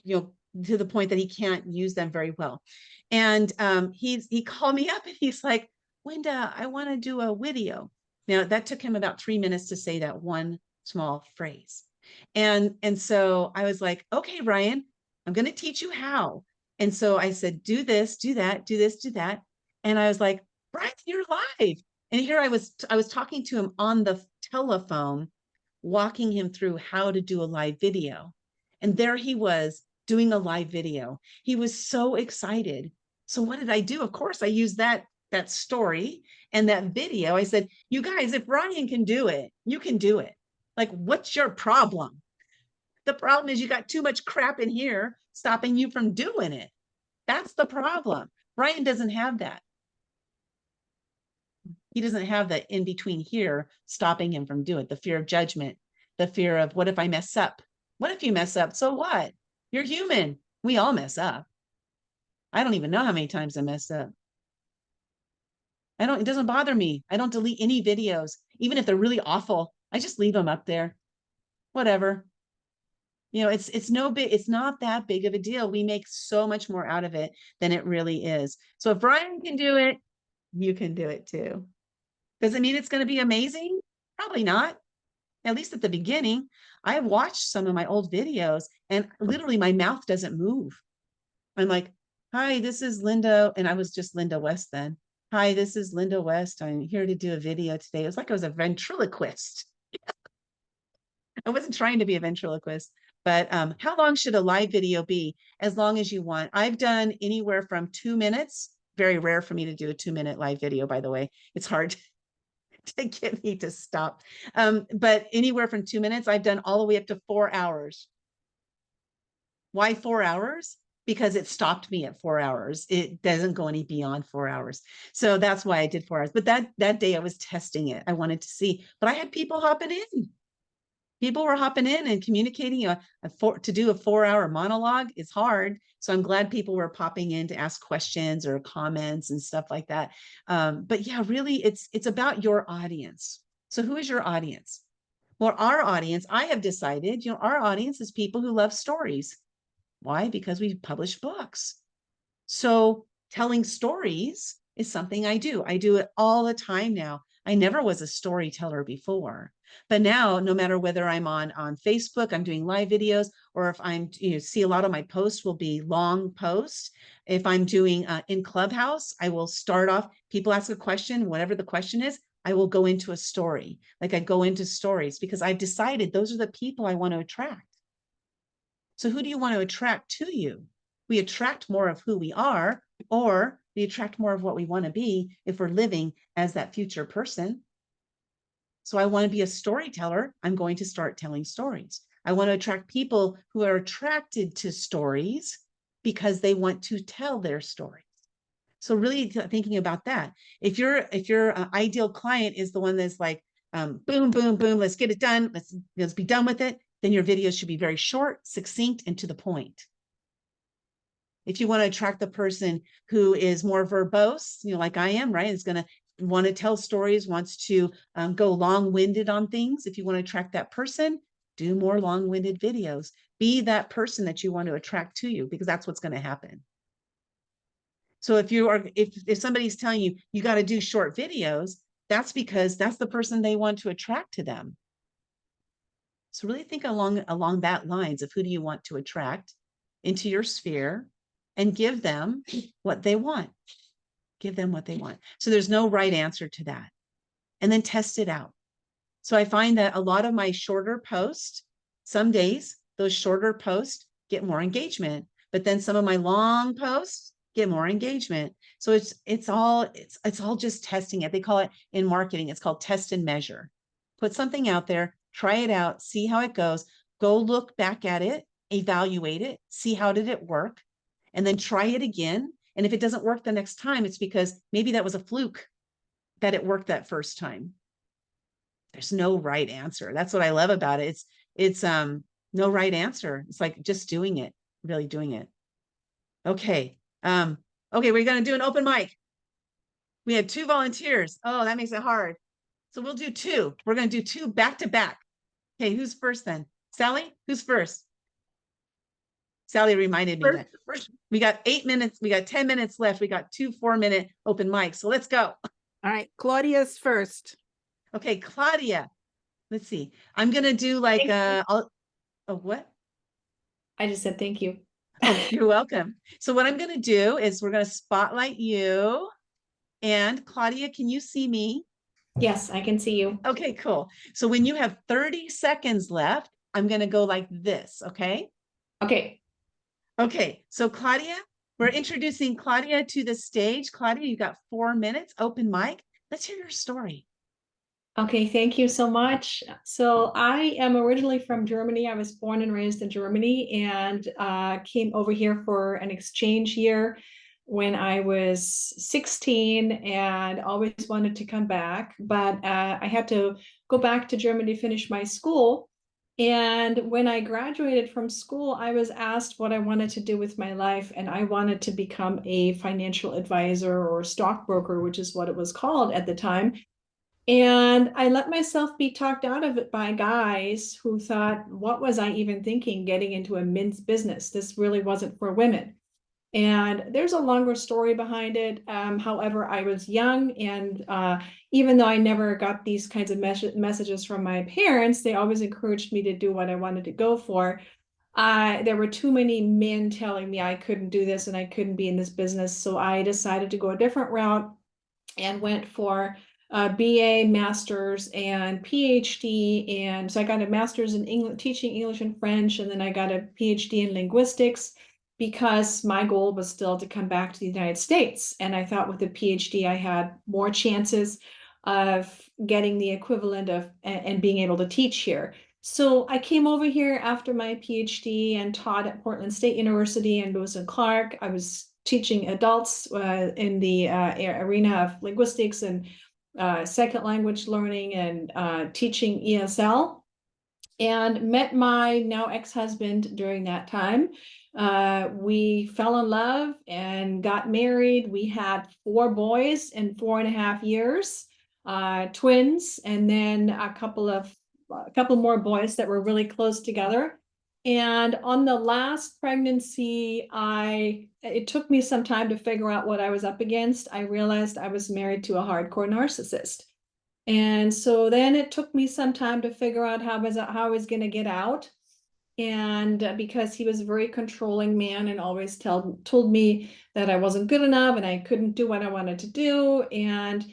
to the point that he can't use them very well. And he called me up and he's like, Lynda, I want to do a video. Now that took him about 3 minutes to say that one small phrase. And so I was like, okay, Ryan, I'm going to teach you how. And so I said, do this, do that, do this, do that. And I was like, Brian, you're live. And here I was talking to him on the telephone, walking him through how to do a live video. And there he was doing a live video. He was so excited So what did I do? Of course, I used that story and that video. I said, you guys, if Ryan can do it, you can do it. Like, what's your problem? The problem is you got too much crap in here stopping you from doing it. That's the problem. Ryan doesn't have that. He doesn't have that in between here stopping him from doing it. The fear of judgment, the fear of what if I mess up? What if you mess up? So what? You're human. We all mess up. I don't even know how many times I messed up. It doesn't bother me. I don't delete any videos, even if they're really awful. I just leave them up there. Whatever. It's not that big of a deal. We make so much more out of it than it really is. So if Brian can do it, you can do it too. Does it mean it's going to be amazing? Probably not. At least at the beginning. I have watched some of my old videos and literally my mouth doesn't move. I'm like, hi, this is Lynda. And I was just Lynda West then. Hi, this is Lynda West. I'm here to do a video today. It was like I was a ventriloquist. I wasn't trying to be a ventriloquist, but how long should a live video be? As long as you want. I've done anywhere from 2 minutes. Very rare for me to do a 2-minute live video, by the way. It's hard to get me to stop. But anywhere from 2 minutes, I've done all the way up to 4 hours. Why 4 hours? Because it stopped me at 4 hours. It doesn't go any beyond 4 hours. So that's why I did 4 hours. But that day I was testing it. I wanted to see, but I had people hopping in. People were hopping in and communicating. To do a 4-hour monologue is hard. So I'm glad people were popping in to ask questions or comments and stuff like that. But yeah, really, it's about your audience. So who is your audience? Well, our audience, I have decided, our audience is people who love stories. Why? Because we publish books. So telling stories is something I do. I do it all the time now. I never was a storyteller before, but now no matter whether I'm on Facebook, I'm doing live videos, or if I'm, see a lot of my posts will be long posts. If I'm doing in Clubhouse, I will start off, people ask a question, whatever the question is, I will go into a story. Like I go into stories because I've decided those are the people I want to attract. So who do you want to attract to you? We attract more of who we are, or we attract more of what we want to be if we're living as that future person. So I want to be a storyteller. I'm going to start telling stories. I want to attract people who are attracted to stories because they want to tell their stories. So really thinking about that. If your ideal client is the one that's like, boom, boom, boom, let's get it done. Let's be done with it. Then your videos should be very short, succinct, and to the point. If you want to attract the person who is more verbose, like I am, right? Is going to want to tell stories, wants to go long-winded on things. If you want to attract that person, do more long-winded videos. Be that person that you want to attract to you, because that's what's going to happen. So if somebody's telling you, you got to do short videos, that's because that's the person they want to attract to them. So really think along that lines of who do you want to attract into your sphere and give them what they want. Give them what they want. So there's no right answer to that. And then test it out. So I find that a lot of my shorter posts, some days, those shorter posts get more engagement, but then some of my long posts get more engagement. So it's all just testing it. They call it in marketing, it's called test and measure. Put something out there, try it out, see how it goes, go look back at it, evaluate it, see how did it work, and then try it again. And if it doesn't work the next time, it's because maybe that was a fluke that it worked that first time. There's no right answer. That's what I love about it. It's no right answer. It's like just doing it, really doing it. Okay. Okay, we're going to do an open mic. We had 2 volunteers. Oh, that makes it hard. So we'll do 2. We're going to do 2 back to back. Okay, who's first then? Sally, who's first? Sally reminded me that first, we got 8 minutes. We got 10 minutes left. We got 2 4-minute open mics. So let's go. All right, Claudia's first. Okay, Claudia. Let's see. I'm going to do like, what? I just said thank you. Oh, you're welcome. So what I'm going to do is we're going to spotlight you. And Claudia, can you see me? Yes, I can see you. Okay, cool. So when you have 30 seconds left, I'm going to go like this. Okay. Okay. Okay. So Claudia, We're introducing Claudia to the stage. Claudia, you got 4 minutes, open mic. Let's hear your story. Okay, thank you so much. So I am originally from Germany. I was born and raised in Germany and came over here for an exchange year when I was 16 and always wanted to come back. But I had to go back to Germany to finish my school. And when I graduated from school, I was asked what I wanted to do with my life. And I wanted to become a financial advisor or stockbroker, which is what it was called at the time. And I let myself be talked out of it by guys who thought, what was I even thinking getting into a men's business? This really wasn't for women. And there's a longer story behind it. However, I was young, and even though I never got these kinds of messages from my parents, they always encouraged me to do what I wanted to go for. There were too many men telling me I couldn't do this and I couldn't be in this business. So I decided to go a different route and went for BA, master's, and PhD. And so I got a master's in English, teaching English and French, and then I got a PhD in linguistics because my goal was still to come back to the United States. And I thought with a PhD, I had more chances of getting the equivalent of and being able to teach here. So I came over here after my PhD and taught at Portland State University and Lewis and Clark. I was teaching adults in the arena of linguistics and second language learning and teaching ESL, and met my now ex-husband during that time. We fell in love and got married. We had 4 boys in 4.5 years, twins, and then a couple more boys that were really close together. And on the last pregnancy, it took me some time to figure out what I was up against. I realized I was married to a hardcore narcissist. And so then it took me some time to figure out how I was going to get out. And because he was a very controlling man and always told me that I wasn't good enough and I couldn't do what I wanted to do. And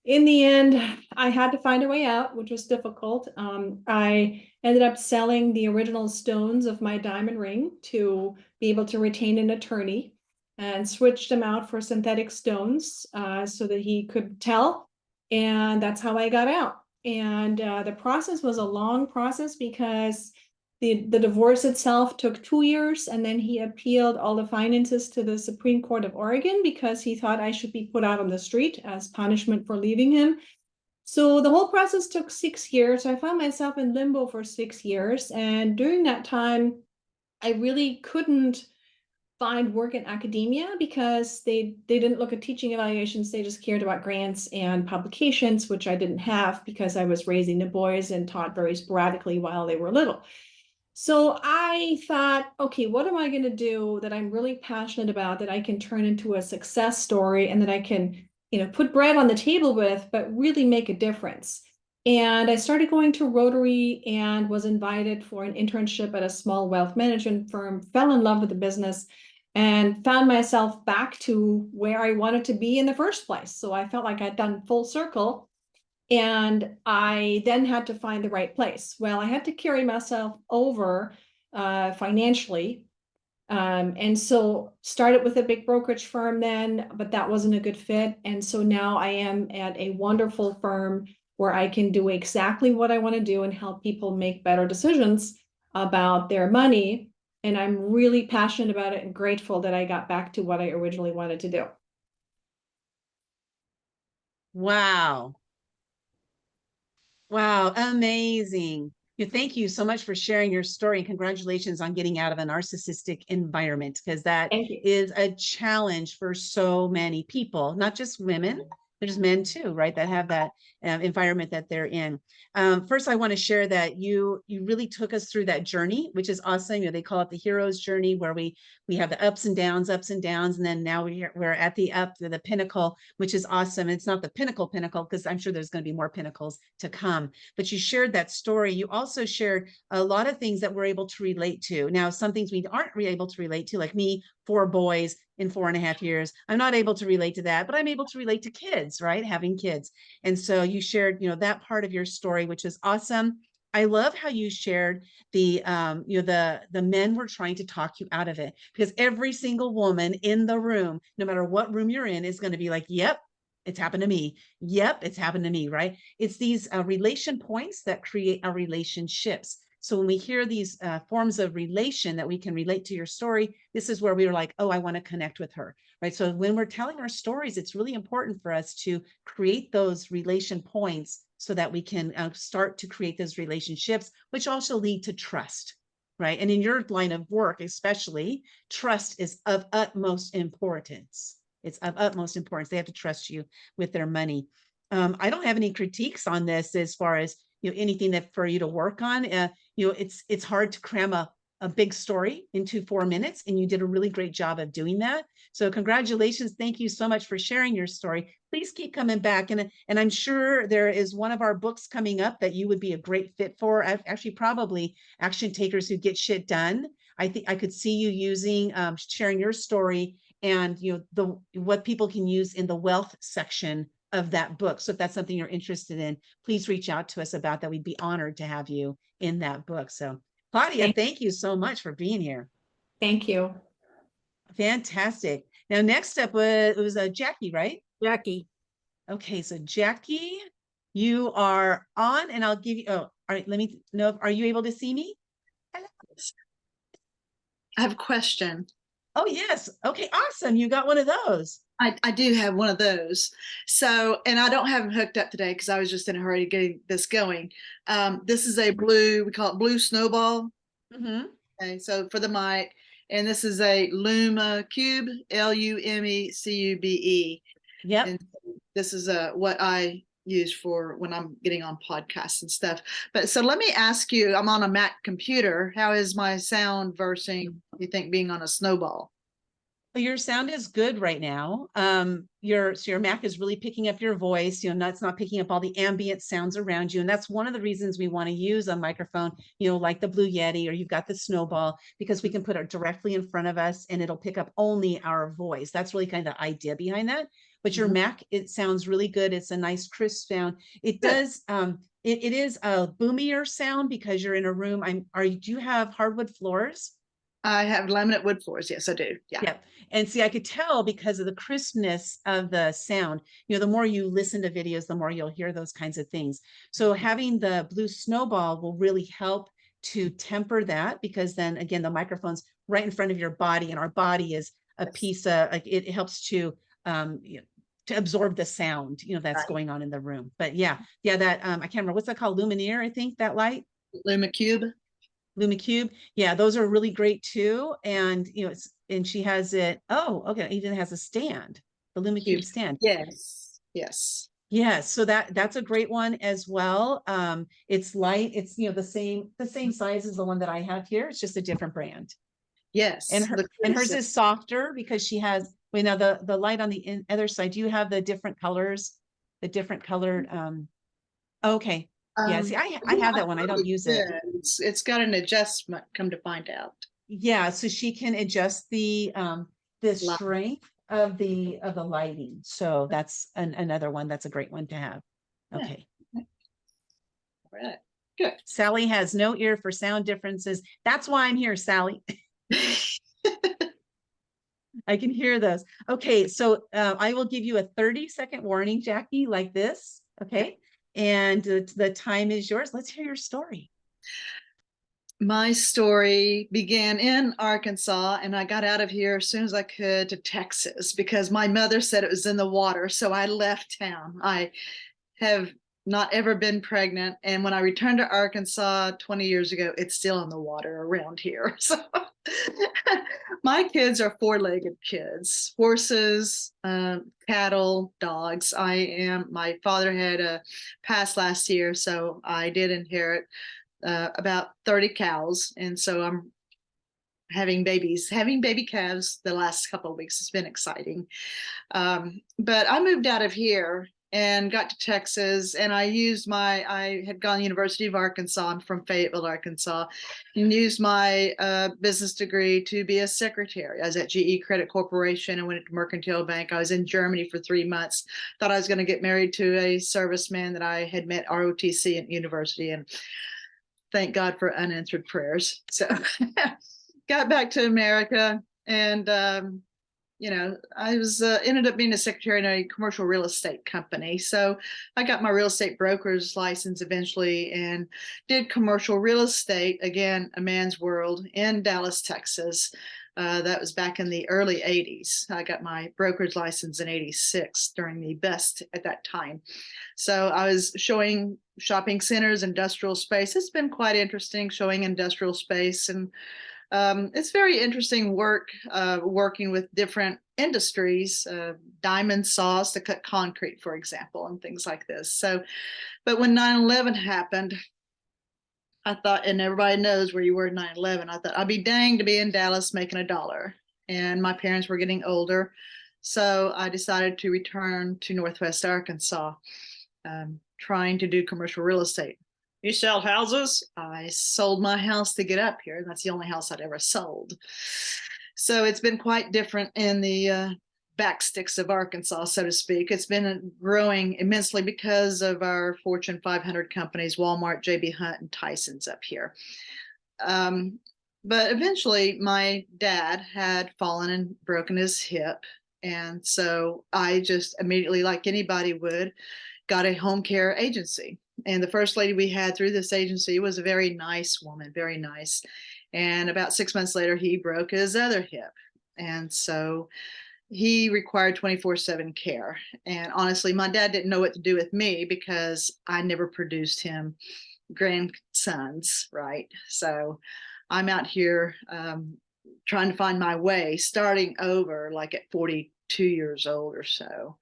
in the end, I had to find a way out, which was difficult. I ended up selling the original stones of my diamond ring to be able to retain an attorney, and switched them out for synthetic stones so that he could tell. And that's how I got out. And the process was a long process because the divorce itself took 2 years, and then he appealed all the finances to the Supreme Court of Oregon because he thought I should be put out on the street as punishment for leaving him. So the whole process took 6 years. I found myself in limbo for 6 years. And during that time, I really couldn't find work in academia because they didn't look at teaching evaluations. They just cared about grants and publications, which I didn't have because I was raising the boys and taught very sporadically while they were little. So I thought, okay, what am I going to do that I'm really passionate about, that I can turn into a success story and that I can, put bread on the table with, but really make a difference. And I started going to Rotary and was invited for an internship at a small wealth management firm, fell in love with the business, and found myself back to where I wanted to be in the first place. So I felt like I'd done full circle. And I then had to find the right place. Well, I had to carry myself over financially. And so started with a big brokerage firm then, but that wasn't a good fit. And so now I am at a wonderful firm where I can do exactly what I want to do and help people make better decisions about their money. And I'm really passionate about it and grateful that I got back to what I originally wanted to do. Wow. Wow, amazing. Thank you so much for sharing your story, and congratulations on getting out of a narcissistic environment, because that Thank you. is a challenge for so many people, not just women, there's men too, right, that have that environment that they're in. First, I want to share that you really took us through that journey, which is awesome. They call it the hero's journey, where we have the ups and downs, and then now we're at the pinnacle, which is awesome. It's not the pinnacle, because I'm sure there's going to be more pinnacles to come. But you shared that story. You also shared a lot of things that we're able to relate to. Now, some things we aren't able to relate to, like me, 4 boys in 4.5 years. I'm not able to relate to that, but I'm able to relate to kids, right? Having kids. And so you shared, that part of your story, which is awesome. I love how you shared the, the men were trying to talk you out of it, because every single woman in the room, no matter what room you're in, is going to be like, yep, it's happened to me. Yep, it's happened to me, right? It's these relation points that create our relationships. So when we hear these forms of relation that we can relate to your story, this is where we were like, oh, I want to connect with her, right? So when we're telling our stories, it's really important for us to create those relation points so that we can start to create those relationships, which also lead to trust, right? And in your line of work, especially, trust is of utmost importance. It's of utmost importance. They have to trust you with their money. I don't have any critiques on this as far as anything that for you to work on. It's hard to cram a big story into 4 minutes, and you did a really great job of doing that. So congratulations. Thank you so much for sharing your story. Please keep coming back. And I'm sure there is one of our books coming up that you would be a great fit for. Actually, probably Action Takers Who Get Shit Done. I think I could see you using, sharing your story and what people can use in the wealth section of that book. So if that's something you're interested in, please reach out to us about that. We'd be honored to have you in that book. So Claudia, thank you so much for being here. Thank you. Fantastic. Now, next up was Jackie, right? Jackie. Okay, so Jackie, you are on, and I'll give you, oh, all right, let me know, are you able to see me? I have a question. Oh, yes. Okay, awesome. You got one of those. I do have one of those. So, and I don't have them hooked up today because I was just in a hurry to get this going. This is a blue, we call it blue snowball. Mm-hmm. Okay, so for the mic, and this is a Luma Cube, LUMECUBE. Yep. And this is what I use for when I'm getting on podcasts and stuff. But so let me ask you, I'm on a Mac computer. How is my sound versus, you think, being on a snowball? Your sound is good right now. Your Mac is really picking up your voice. It's not picking up all the ambient sounds around you. And that's one of the reasons we want to use a microphone, like the Blue Yeti, or you've got the Snowball, because we can put it directly in front of us and it'll pick up only our voice. That's really kind of the idea behind that. But your Mac, it sounds really good. It's a nice crisp sound. It does, it is a boomier sound because you're in a room. Do you have hardwood floors? I have laminate wood floors. Yes, I do. Yeah. Yep. And see, I could tell because of the crispness of the sound, the more you listen to videos, the more you'll hear those kinds of things. So having the blue snowball will really help to temper that, because then again, the microphone's right in front of your body, and our body is a piece of, it helps to absorb the sound, that's going on in the room. But yeah, that, I can't remember, what's that called? Lumineer, I think, that light? LumaCube. LumaCube. Yeah, those are really great too. And and she has it. Oh, okay. It even has a stand, the LumaCube stand. Yes. Yes. Yeah, so that's a great one as well. It's light. It's the same size as the one that I have here. It's just a different brand. Yes. And hers is softer because she has. Wait, now the light on the other side. Do you have the different colors? The different colored. Okay. Yeah, see, I have that one. I don't use it. It's got an adjustment, come to find out. Yeah, so she can adjust the strength of the lighting. So that's another one. That's a great one to have. Okay. All right. Good. Sally has no ear for sound differences. That's why I'm here, Sally. I can hear those. Okay, so I will give you a 30-second warning, Jackie, like this. Okay. And the time is yours. Let's hear your story. My story began in Arkansas, and I got out of here as soon as I could to Texas because my mother said it was in the water. So I left town. I have not ever been pregnant. And when I returned to Arkansas 20 years ago, it's still in the water around here. So my kids are four-legged kids, horses, cattle, dogs. My father had a pass last year, so I did inherit about 30 cows. And so I'm having baby calves the last couple of weeks. It's been exciting. But I moved out of here and got to Texas, and I had gone to the University of Arkansas. I'm from Fayetteville, Arkansas, and used my business degree to be a secretary. I was at GE Credit Corporation and went to Mercantile Bank. I was in Germany for 3 months. Thought I was going to get married to a serviceman that I had met ROTC at university, and thank God for unanswered prayers. So got back to America, and I was ended up being a secretary in a commercial real estate company. So I got my real estate broker's license eventually and did commercial real estate, again, a man's world, in Dallas, Texas. That was back in the early 80s. I got my broker's license in 86 during the best at that time. So I was showing shopping centers, industrial space. It's been quite interesting showing industrial space, and it's very interesting work working with different industries, diamond saws to cut concrete, for example, and things like this. So, but when 9/11 happened, I thought, and everybody knows where you were in 9/11, I thought I'd be dang to be in Dallas making $1. And my parents were getting older. So I decided to return to Northwest Arkansas, trying to do commercial real estate. You sell houses? I sold my house to get up here, and that's the only house I'd ever sold. So it's been quite different in the backsticks of Arkansas, so to speak. It's been growing immensely because of our Fortune 500 companies, Walmart, JB Hunt, and Tyson's up here. But eventually my dad had fallen and broken his hip. And so I just immediately, like anybody would, got a home care agency. And the first lady we had through this agency was a very nice woman, very nice. And about 6 months later, he broke his other hip. And so he required 24/7 care. And honestly, my dad didn't know what to do with me because I never produced him grandsons, right? So I'm out here trying to find my way, starting over like at 42 years old or so.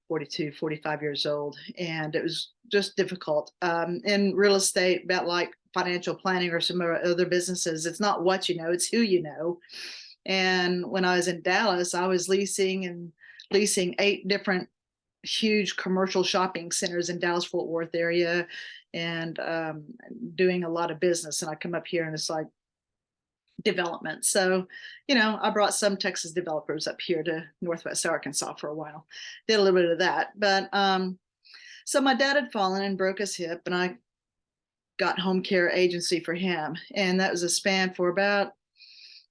42, 45 years old. And it was just difficult. In real estate, about like financial planning or some other businesses, it's not what you know, it's who you know. And when I was in Dallas, I was leasing 8 different huge commercial shopping centers in Dallas Fort Worth area, and doing a lot of business. And I come up here and it's like development. So, I brought some Texas developers up here to Northwest Arkansas for a while, did a little bit of that. But so my dad had fallen and broke his hip, and I got home care agency for him. And that was a span for about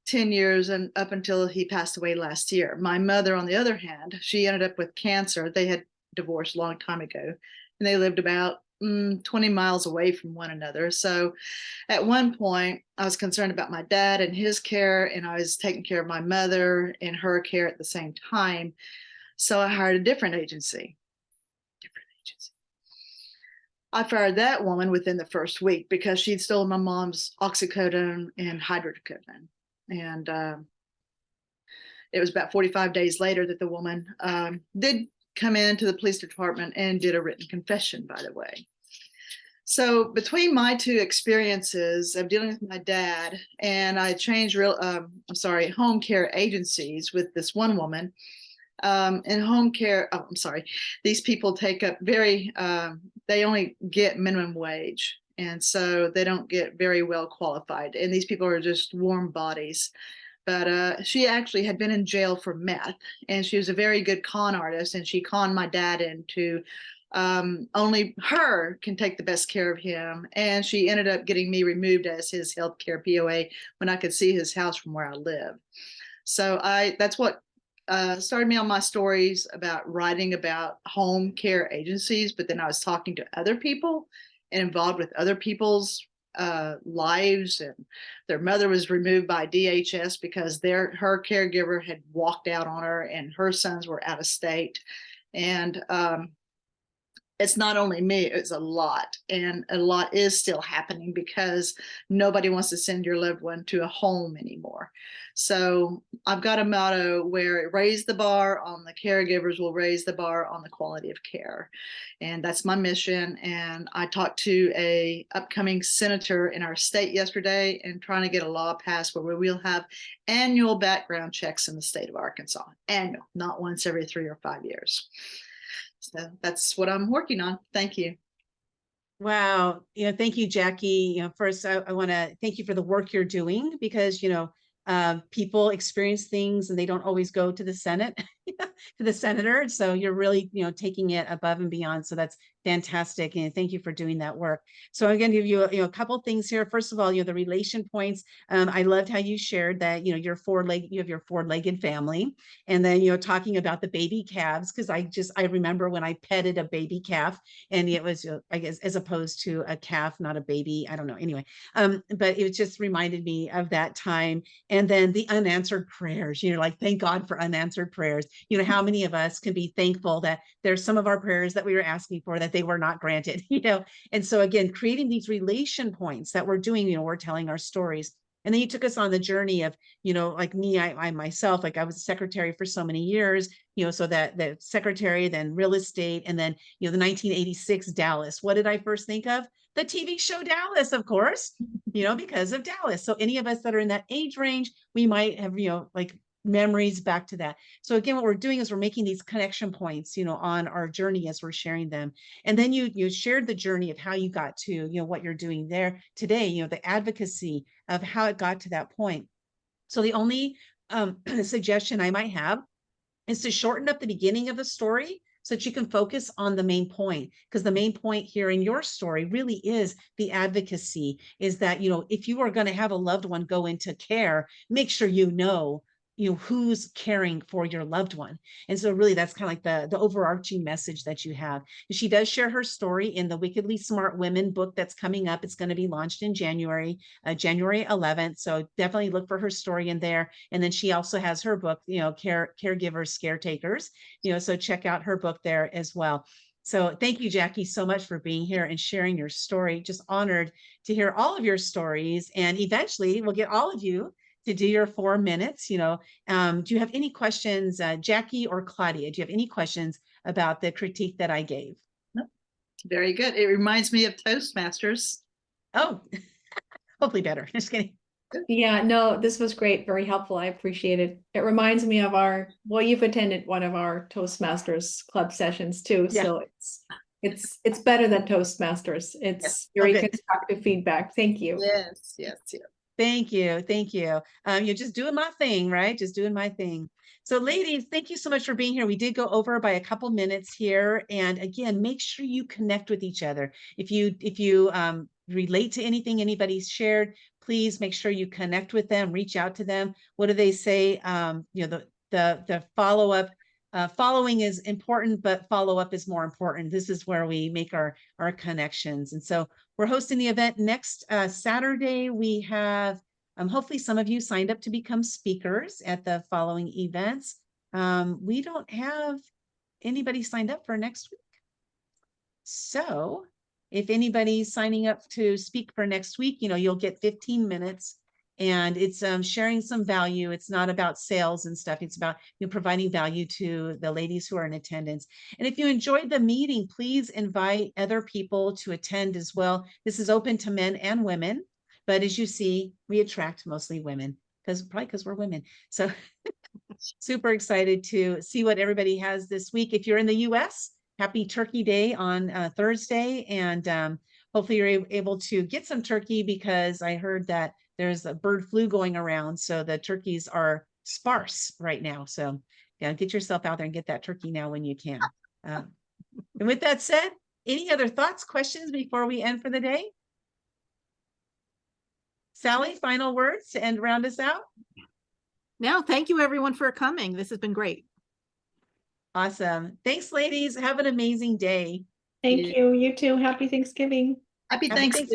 10 years and up until he passed away last year. My mother, on the other hand, she ended up with cancer. They had divorced a long time ago, and they lived about 20 miles away from one another. So at one point, I was concerned about my dad and his care, and I was taking care of my mother and her care at the same time. So I hired a different agency. I fired that woman within the first week because she'd stolen my mom's oxycodone and hydrocodone. And it was about 45 days later that the woman did come into the police department and did a written confession, by the way. So between my two experiences of dealing with my dad, and I changed home care agencies with this one woman, and home care, these people take up they only get minimum wage. And so they don't get very well qualified. And these people are just warm bodies. But she actually had been in jail for meth, and she was a very good con artist, and she conned my dad into only her can take the best care of him. And she ended up getting me removed as his healthcare POA when I could see his house from where I live. So that's what started me on my stories about writing about home care agencies. But then I was talking to other people and involved with other people's lives, and their mother was removed by DHS because her caregiver had walked out on her, and her sons were out of state. And it's not only me, it's a lot, and a lot is still happening because nobody wants to send your loved one to a home anymore. So I've got a motto where raise the bar on the caregivers will raise the bar on the quality of care. And that's my mission. And I talked to a upcoming senator in our state yesterday and trying to get a law passed where we'll have annual background checks in the state of Arkansas. Annual, not once every 3 or 5 years. So that's what I'm working on. Thank you. Wow. Thank you, Jackie. First, I want to thank you for the work you're doing because, people experience things and they don't always go to the Senate. to the senator. So you're really, taking it above and beyond. So that's fantastic. And thank you for doing that work. So I'm going to give you, a couple things here. First of all, the relation points. I loved how you shared that, you have your four-legged family. And then, talking about the baby calves, because I remember when I petted a baby calf and it was, I guess, as opposed to a calf, not a baby. I don't know. Anyway, but it just reminded me of that time. And then the unanswered prayers, like, thank God for unanswered prayers. How many of us can be thankful that there's some of our prayers that we were asking for that they were not granted, And so again, creating these relation points that we're doing, we're telling our stories. And then you took us on the journey of, like me, I myself, like I was a secretary for so many years, so that the secretary, then real estate, and then, the 1986 Dallas. What did I first think of? The TV show Dallas, of course, because of Dallas. So any of us that are in that age range, we might have, like memories back to that. So again, what we're doing is we're making these connection points, on our journey as we're sharing them. And then you shared the journey of how you got to, what you're doing there today, the advocacy of how it got to that point. So the only suggestion I might have is to shorten up the beginning of the story so that you can focus on the main point, because the main point here in your story really is the advocacy, is that, if you are going to have a loved one go into care, make sure who's caring for your loved one. And so really that's kind of like the overarching message that you have. She does share her story in the Wickedly Smart Women book that's coming up. It's going to be launched in January 11th. So definitely look for her story in there. And then she also has her book, Caregivers, Caretakers, so check out her book there as well. So thank you, Jackie, so much for being here and sharing your story. Just honored to hear all of your stories. And eventually we'll get all of you to do your 4 minutes. Do you have any questions, Jackie or Claudia? Do you have any questions about the critique that I gave? Very good. It reminds me of Toastmasters. Oh, hopefully better. Just kidding. Yeah, no, this was great. Very helpful. I appreciate it. It reminds me of you've attended one of our Toastmasters club sessions too. Yeah. So it's better than Toastmasters. It's very constructive feedback. Thank you. Yes. Thank you. You're just doing my thing, right? Just doing my thing. So ladies, thank you so much for being here. We did go over by a couple minutes here. And again, make sure you connect with each other. If you relate to anything anybody's shared, please make sure you connect with them, reach out to them. What do they say? The follow-up. Following is important, but follow-up is more important. This is where we make our connections. And so we're hosting the event next Saturday. We have, hopefully some of you signed up to become speakers at the following events. We don't have anybody signed up for next week. So if anybody's signing up to speak for next week, you'll get 15 minutes. And it's sharing some value. It's not about sales and stuff. It's about providing value to the ladies who are in attendance. And if you enjoyed the meeting, please invite other people to attend as well. This is open to men and women. But as you see, we attract mostly women, probably because we're women. So super excited to see what everybody has this week. If you're in the US, happy Turkey Day on Thursday. And hopefully you're able to get some turkey, because I heard that there's a bird flu going around. So the turkeys are sparse right now. So yeah, get yourself out there and get that turkey now when you can. And with that said, any other thoughts, questions before we end for the day? Sally, final words to end, round us out? No, thank you everyone for coming. This has been great. Awesome. Thanks, ladies. Have an amazing day. Thank you. You too. Happy Thanksgiving. Happy Happy Thanksgiving.